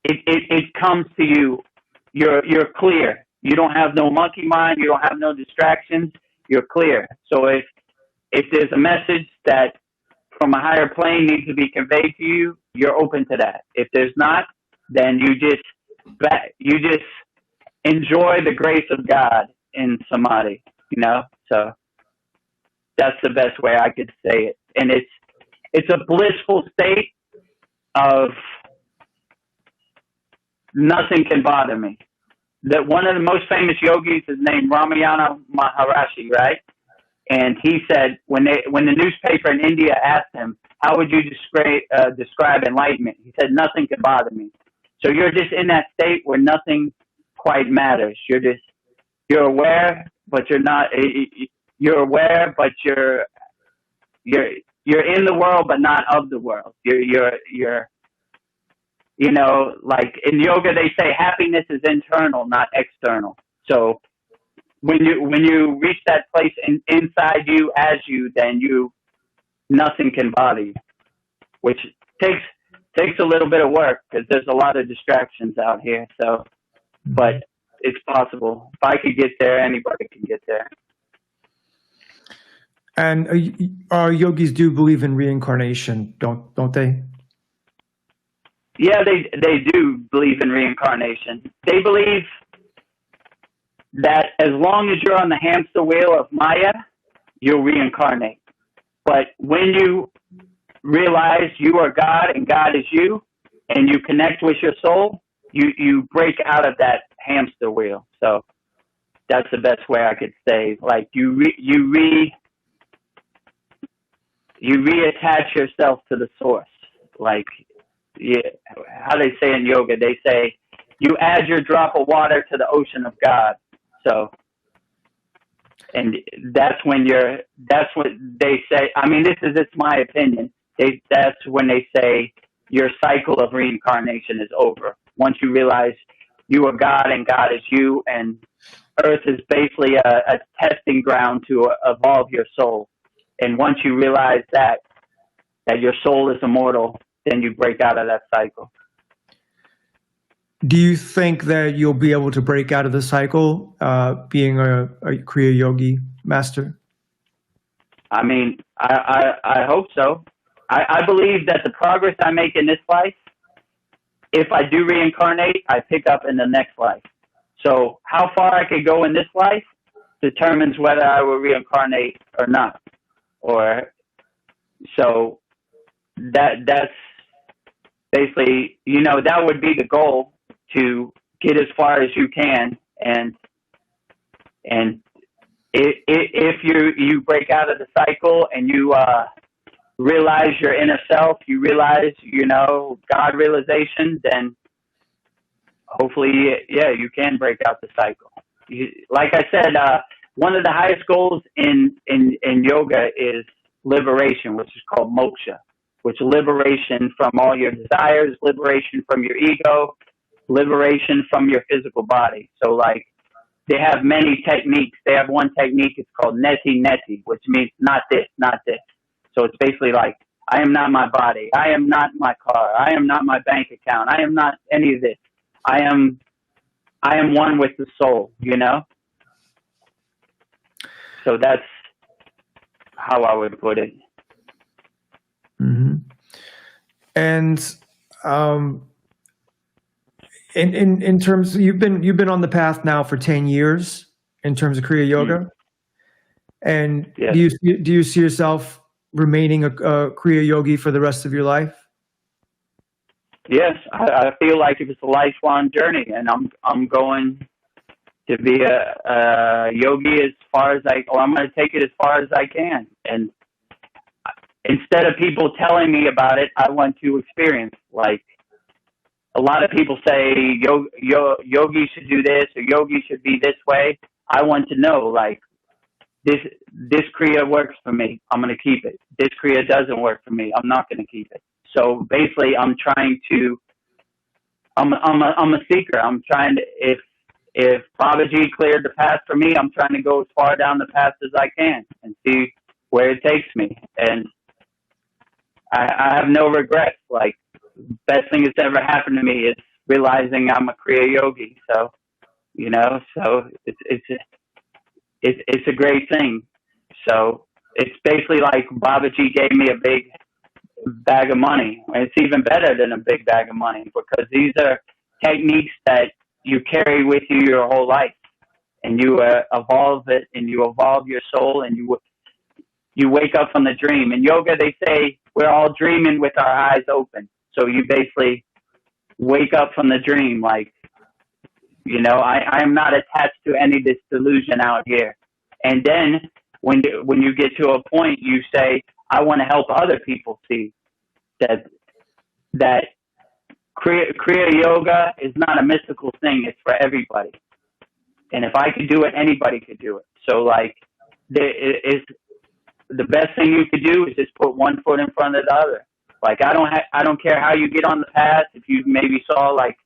it comes to you. You're clear. You don't have no monkey mind. You don't have no distractions. You're clear. So if there's a message that from a higher plane needs to be conveyed to you, you're open to that. If there's not, then you just enjoy the grace of God in samadhi, So that's the best way I could say it. And it's a blissful state of nothing can bother me. That one of the most famous yogis is named Ramayana Maharishi, right? And he said when the newspaper in India asked him, how would you describe enlightenment? He said, nothing can bother me. So you're just in that state where nothing quite matters. You're aware, but you're not. You're aware, but you're in the world, but not of the world. You're like in yoga, they say happiness is internal, not external. So when you reach that place inside you, as you, then nothing can bother you, which takes a little bit of work because there's a lot of distractions out here. So, but it's possible. If I could get there, anybody can get there. And our yogis do believe in reincarnation, don't they? Yeah, they do believe in reincarnation. They believe that as long as you're on the hamster wheel of Maya, you'll reincarnate. But when you realize you are God and God is you, and you connect with your soul, you break out of that hamster wheel. So that's the best way I could say. Like you reattach yourself to the source. Like how they say in yoga, they say you add your drop of water to the ocean of God. So, and that's what they say. I mean, it's my opinion. That's when they say your cycle of reincarnation is over. Once you realize you are God and God is you, and Earth is basically a testing ground to evolve your soul. And once you realize that your soul is immortal, then you break out of that cycle. Do you think that you'll be able to break out of the cycle, being a Kriya yogi master? I mean, I hope so. I believe that the progress I make in this life, if I do reincarnate, I pick up in the next life. So how far I could go in this life determines whether I will reincarnate or not. So that's basically, that would be the goal, to get as far as you can. And if you break out of the cycle and you realize your inner self, you realize, God realization, then hopefully, you can break out the cycle. Like I said, one of the highest goals in yoga is liberation, which is called moksha. which liberation from all your desires, liberation from your ego, liberation from your physical body. So like they have many techniques. They have one technique, it's called neti neti, which means not this, not this. So it's basically like, I am not my body. I am not my car. I am not my bank account. I am not any of this. I am one with the soul, you know? So that's how I would put it. Mm-hmm. And in terms, you've been on the path now for 10 years in terms of Kriya Yoga. Mm-hmm. And Yes. do you see yourself remaining a Kriya yogi for the rest of your life? Yes, I feel like it's a lifelong journey, and I'm going to be a yogi as far as I'm going to take it as far as I can. And instead of people telling me about it, I want to experience. Like a lot of people say, yogi should do this or yogi should be this way. I want to know, like, this Kriya works for me, I'm going to keep it. This Kriya doesn't work for me, I'm not going to keep it. So basically, I'm a seeker. I'm trying to, if Babaji cleared the path for me, I'm trying to go as far down the path as I can and see where it takes me. And I have no regrets. Like, best thing that's ever happened to me is realizing I'm a Kriya yogi. So, you know, so it's a great thing. So it's basically like Babaji gave me a big bag of money. It's even better than a big bag of money because these are techniques that you carry with you your whole life, and you evolve it, and you evolve your soul, and you wake up from the dream. In yoga, they say we're all dreaming with our eyes open. So you basically wake up from the dream, like, you know, I am not attached to any of this delusion out here. And then when you get to a point, you say, I want to help other people see that Kriya Yoga is not a mystical thing. It's for everybody. And if I could do it, anybody could do it. So, like, the best thing you could do is just put one foot in front of the other. Like, I don't care how you get on the path. If you maybe saw, like,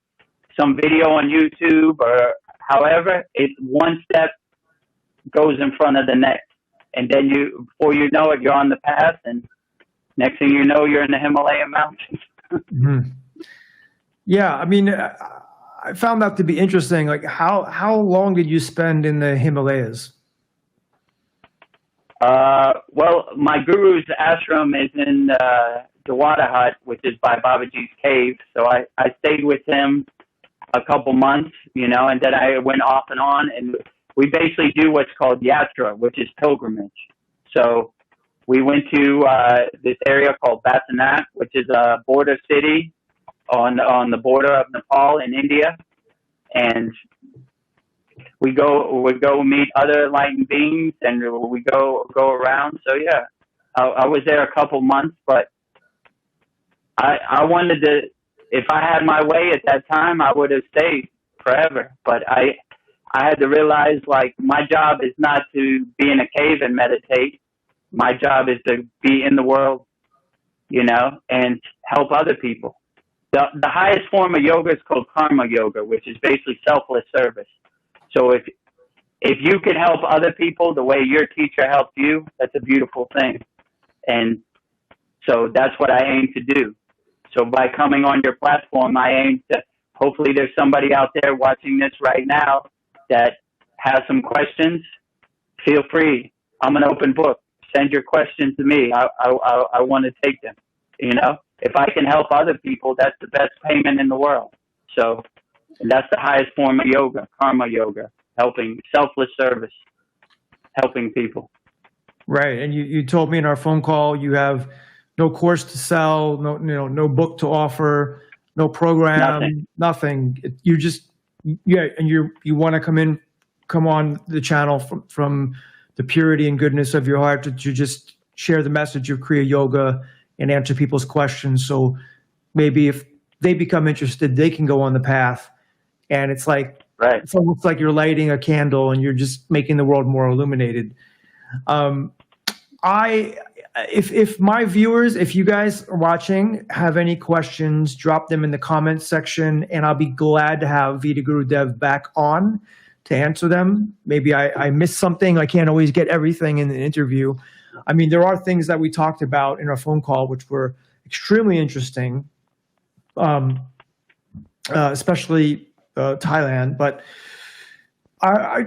some video on YouTube or however, it's one step goes in front of the next. And then before you know it, you're on the path, and next thing you know, you're in the Himalayan mountains. Mm-hmm. Yeah, I mean, I found that to be interesting. Like, how long did you spend in the Himalayas? Well, my guru's ashram is in the Water Hut, which is by Babaji's cave. So I stayed with him a couple months, you know, and then I went off and on, and we basically do what's called yatra, which is pilgrimage. So we went to this area called Basanath, which is a border city on the border of Nepal and India, and we go meet other enlightened beings, and we go around. So yeah, I was there a couple months, but I wanted to. If I had my way at that time, I would have stayed forever. But I had to realize, like, my job is not to be in a cave and meditate. My job is to be in the world, you know, and help other people. The highest form of yoga is called karma yoga, which is basically selfless service. So if you can help other people the way your teacher helped you, that's a beautiful thing. And so that's what I aim to do. So by coming on your platform, I aim to, hopefully there's somebody out there watching this right now that has some questions. Feel free. I'm an open book. Send your questions to me. I want to take them. You know, if I can help other people, that's the best payment in the world. So that's the highest form of yoga, karma yoga, helping, selfless service, helping people. Right. And you told me in our phone call you have no course to sell, no book to offer, no program, nothing. You just, and you want to come on the channel from the purity and goodness of your heart to just share the message of Kriya Yoga and answer people's questions. So maybe if they become interested, they can go on the path. And it's like, right. It's almost like you're lighting a candle and you're just making the world more illuminated. if my viewers, if you guys are watching, have any questions, drop them in the comments section, and I'll be glad to have Vedagurudev back on to answer them. Maybe I missed something. I can't always get everything in the interview. I mean, there are things that we talked about in our phone call which were extremely interesting, especially Thailand. But I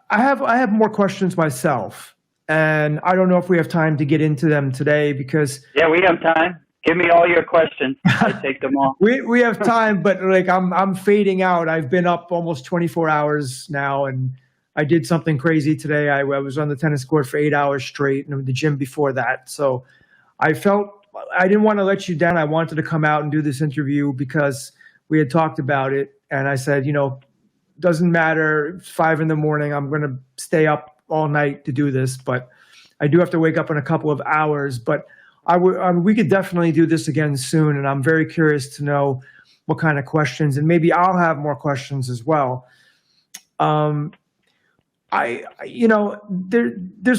have more questions myself. And I don't know if we have time to get into them today because yeah, we have time. Give me all your questions. I take them all. we have time, but like I'm fading out. I've been up almost 24 hours now, and I did something crazy today. I was on the tennis court for 8 hours straight, and the gym before that. So I felt I didn't want to let you down. I wanted to come out and do this interview because we had talked about it, and I said, doesn't matter. It's 5 a.m. I'm going to stay up all night to do this, but I do have to wake up in a couple of hours. But we could definitely do this again soon, and I'm very curious to know what kind of questions, and maybe I'll have more questions as well. There's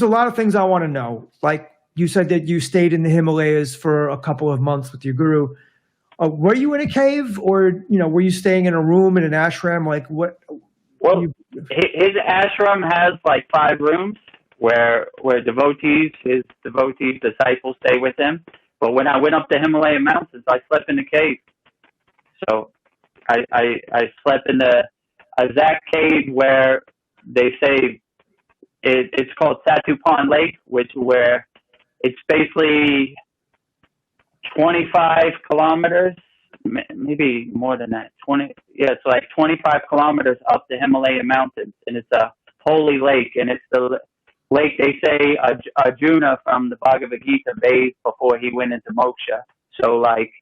a lot of things I want to know. Like you said that you stayed in the Himalayas for a couple of months with your guru. Were you in a cave, or were you staying in a room in an ashram? Like what? Well, his ashram has like 5 rooms where his disciples stay with him. But when I went up the Himalayan mountains, I slept in the cave. So I slept in the Azak cave where they say it's called Satupan Lake, where it's basically 25 kilometers, maybe more than that. It's like 25 kilometers up the Himalayan mountains, and it's a holy lake, and it's the lake they say Arjuna from the Bhagavad Gita bathed before he went into moksha. So like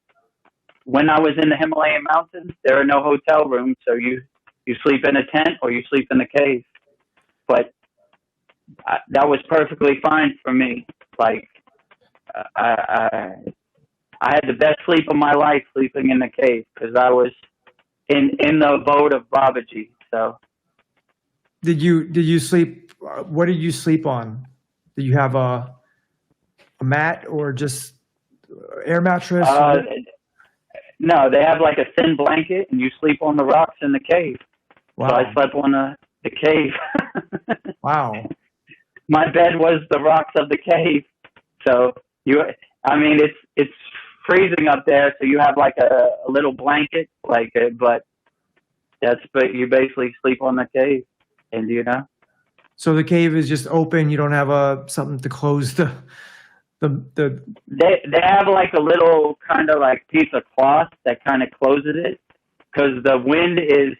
when I was in the Himalayan mountains, there are no hotel rooms, so you sleep in a tent or you sleep in a cave. But that was perfectly fine for me. Like I had the best sleep of my life sleeping in the cave because I was in the abode of Babaji. So, did you sleep? What did you sleep on? Did you have a mat or just air mattress? No, they have like a thin blanket, and you sleep on the rocks in the cave. Wow. So I slept on the cave. Wow. My bed was the rocks of the cave. So it's freezing up there, so you have like a little blanket, but you basically sleep on the cave, and So the cave is just open. You don't have something to close the. They have like a little kind of like piece of cloth that kind of closes it because the wind is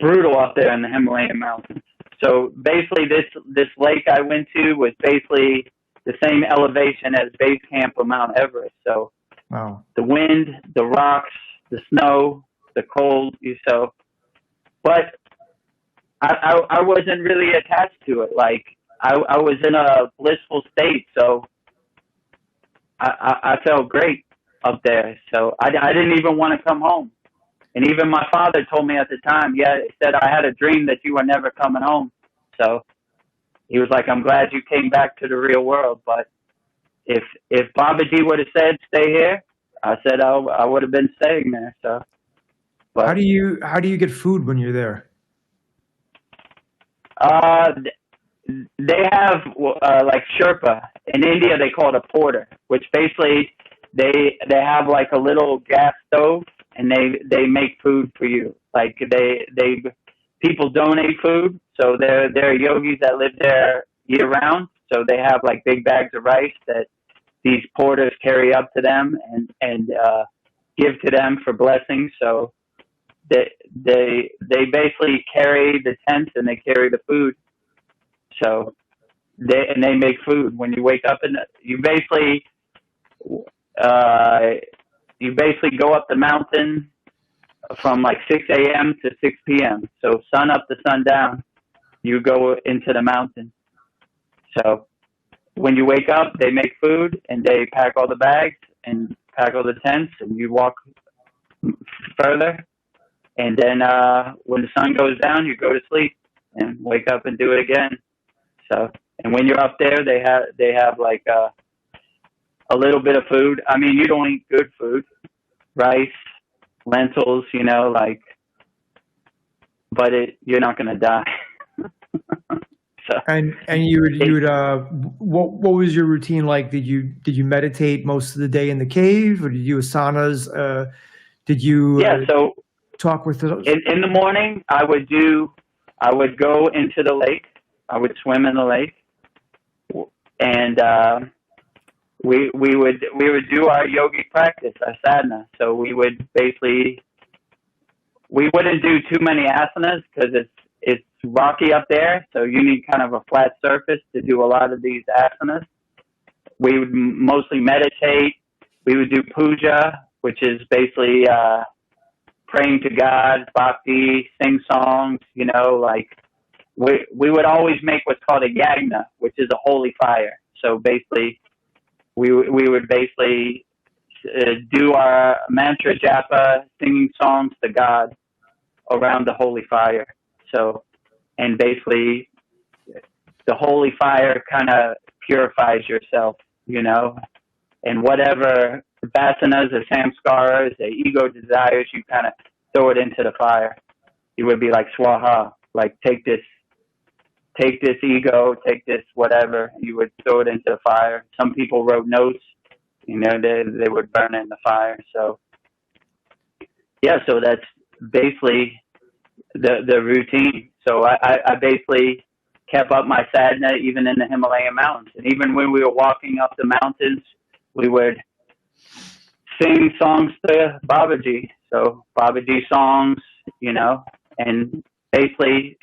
brutal up there in the Himalayan mountains. So basically, this lake I went to was basically the same elevation as base camp of Mount Everest. So wow. The wind, the rocks, the snow, the cold. But I wasn't really attached to it. Like I was in a blissful state, so I felt great up there. So I didn't even want to come home. And even my father told me at the time, he said, I had a dream that you were never coming home. So he was like, I'm glad you came back to the real world. But if Babaji would have said, stay here, I said I would have been staying there. So, but how do you get food when you're there? They have like Sherpa. In India, they call it a porter, which basically they have like a little gas stove, and they make food for you. Like people donate food, so there are yogis that live there year round. So they have like big bags of rice that these porters carry up to them and give to them for blessings. So they basically carry the tents and they carry the food. So they make food when you wake up, and you basically go up the mountain from like 6 a.m. to 6 p.m. So sun up to sundown, you go into the mountain. So when you wake up, they make food and they pack all the bags and pack all the tents, and you walk further. And then when the sun goes down, you go to sleep and wake up and do it again. So And when you're up there, they have like a little bit of food. I mean, you don't eat good food, rice, lentils, like, but you're not going to die. So And you would what was your routine like? Did you meditate most of the day in the cave, or did you do asanas? Did you so talk with those? in the morning I would go into the lake. I would swim in the lake, and we would do our yogic practice, our sadhana. So we wouldn't do too many asanas because it's rocky up there, so you need kind of a flat surface to do a lot of these asanas. We would mostly meditate. We would do puja, which is basically praying to God, bhakti, sing songs, like we would always make what's called a yagna, which is a holy fire. So basically, we would basically do our mantra japa, singing songs to God around the holy fire. So, and basically, the holy fire kind of purifies yourself, and whatever vasanas or samskaras, the ego desires, you kind of throw it into the fire. You would be like swaha, like take this ego, take this whatever. You would throw it into the fire. Some people wrote notes, they would burn it in the fire. So yeah, so that's basically the routine. So I basically kept up my sadhana even in the Himalayan mountains. And even when we were walking up the mountains, we would sing songs to Babaji. So Babaji songs, and basically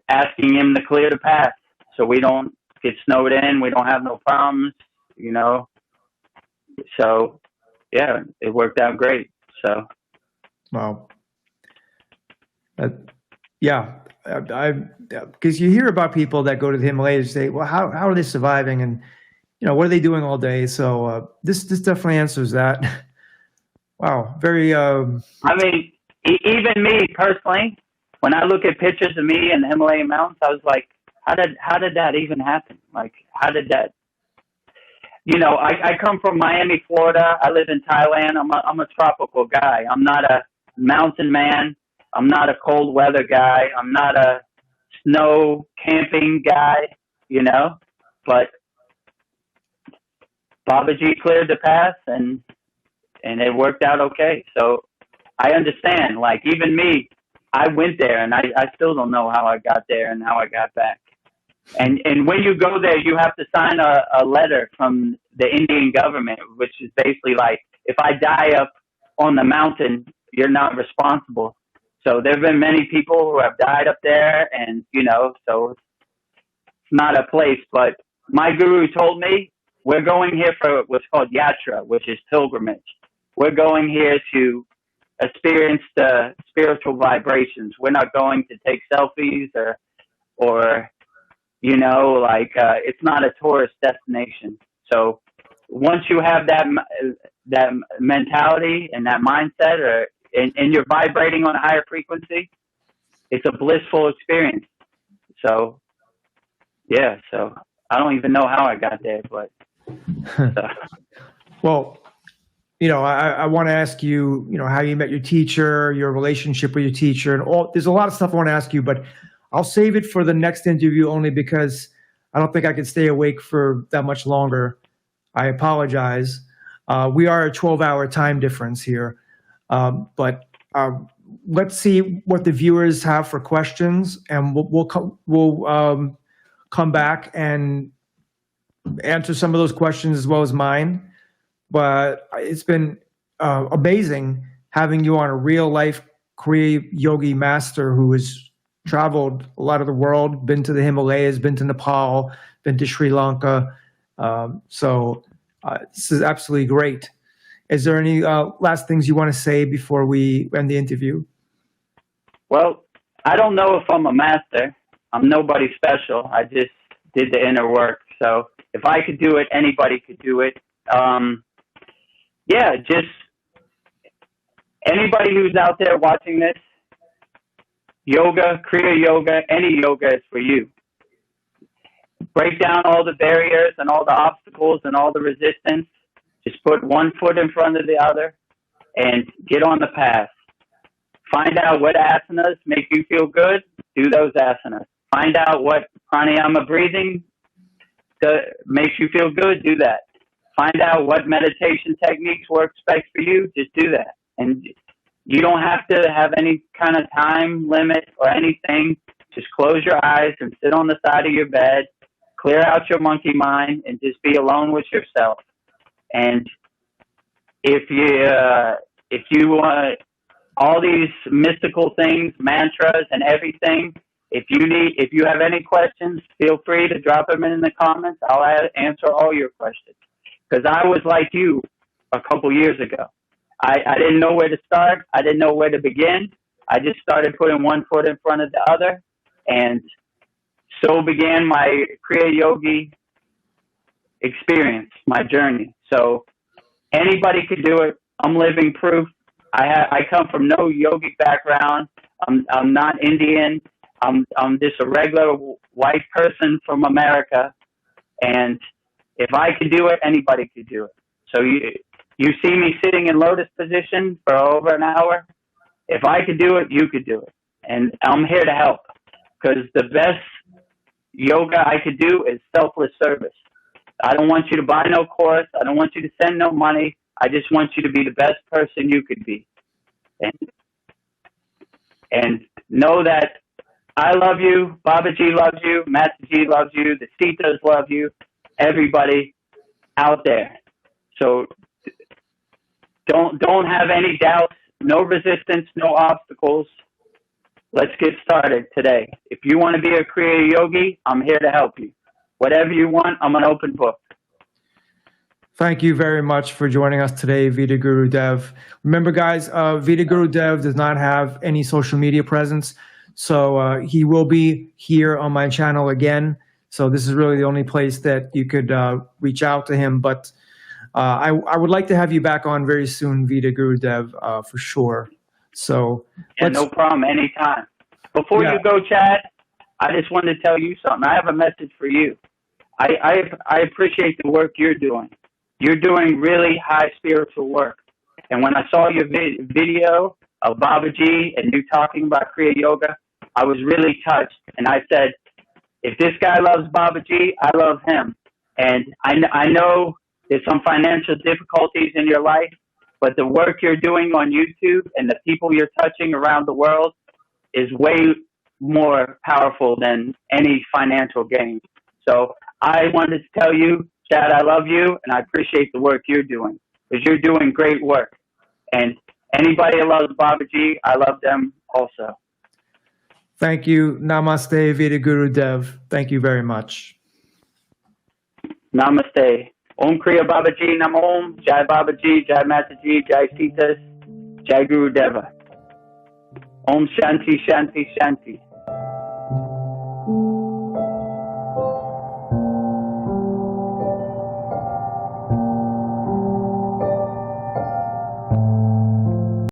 asking him to clear the path so we don't get snowed in, we don't have no problems, So yeah, it worked out great. So wow. Yeah, because you hear about people that go to the Himalayas and say, well, how are they surviving? And, what are they doing all day? So this definitely answers that. Wow. Very, I mean, even me personally, when I look at pictures of me in the Himalayan mountains, I was like, how did that even happen? Like, how did that, I come from Miami, Florida. I live in Thailand. I'm a tropical guy. I'm not a mountain man. I'm not a cold weather guy. I'm not a snow camping guy, but Babaji cleared the path and it worked out okay. So I understand, like even me, I went there and I still don't know how I got there and how I got back. And when you go there, you have to sign a letter from the Indian government, which is basically like, if I die up on the mountain, you're not responsible. So there have been many people who have died up there and, so it's not a place. But my guru told me, we're going here for what's called yatra, which is pilgrimage. We're going here to experience the spiritual vibrations. We're not going to take selfies or it's not a tourist destination. So once you have that mentality and that mindset, and you're vibrating on a higher frequency, it's a blissful experience. So yeah, so I don't even know how I got there, but well, I want to ask you, how you met your teacher, your relationship with your teacher, and all. There's a lot of stuff I want to ask you, but I'll save it for the next interview only because I don't think I could stay awake for that much longer. I apologize. We are a 12-hour time difference here, but let's see what the viewers have for questions, and we'll come back and answer some of those questions as well as mine. But it's been amazing having you on a real life Kriya yogi master who has traveled a lot of the world, been to the Himalayas, been to Nepal, been to Sri Lanka. So this is absolutely great. Is there any last things you want to say before we end the interview? Well, I don't know if I'm a master. I'm nobody special. I just did the inner work. So if I could do it, anybody could do it. Yeah, just anybody who's out there watching this, yoga, Kriya yoga, any yoga is for you. break down all the barriers and all the obstacles and all the resistance. Just put one foot in front of the other and get on the path. Find out what asanas make you feel good. Do those asanas. Find out what pranayama breathing makes you feel good. Do that. Find out what meditation techniques works best for you. Just do that. And you don't have to have any kind of time limit or anything. Just close your eyes and sit on the side of your bed, clear out your monkey mind, and just be alone with yourself. And if you want all these mystical things, mantras, and everything, if you have any questions, feel free to drop them in the comments. I'll answer all your questions. Because I was like you a couple years ago. I didn't know where to start. I didn't know where to begin. I just started putting one foot in front of the other. And so began my Kriya Yogi experience, my journey. So anybody could do it. I'm living proof. I come from no yogic background. I'm not Indian. I'm just a regular white person from America. And if I could do it, anybody could do it. So you see me sitting in lotus position for over an hour. If I could do it, you could do it. And I'm here to help, because the best yoga I could do is selfless service. I don't want you to buy no course. I don't want you to send no money. I just want you to be the best person you could be. And know that I love you, Babaji loves you, Masterji loves you, the Sitas love you, everybody out there. So don't have any doubts, no resistance, no obstacles. Let's get started today. If you want to be a Kriya Yogi, I'm here to help you. Whatever you want, I'm an open book. Thank you very much for joining us today, Vedagurudev. Remember, guys, Vedagurudev does not have any social media presence, so he will be here on my channel again. So this is really the only place that you could reach out to him. But I would like to have you back on very soon, Vedagurudev, for sure. So yeah, no problem, anytime. Before you go, Chad, I just wanted to tell you something. I have a message for you. I appreciate the work you're doing. You're doing really high spiritual work. And when I saw your video of Babaji and you talking about Kriya Yoga, I was really touched. And I said, if this guy loves Babaji, I love him. And I know there's some financial difficulties in your life, but the work you're doing on YouTube and the people you're touching around the world is way more powerful than any financial gain. So I wanted to tell you, Chad, I love you, and I appreciate the work you're doing, because you're doing great work. And anybody that loves Babaji, I love them also. Thank you. Namaste, Vedagurudev. Thank you very much. Namaste. Om Kriya Babaji Namom. Jai Babaji, Jai Mataji, Jai Sitas, Jai Gurudeva. Om Shanti, Shanti, Shanti.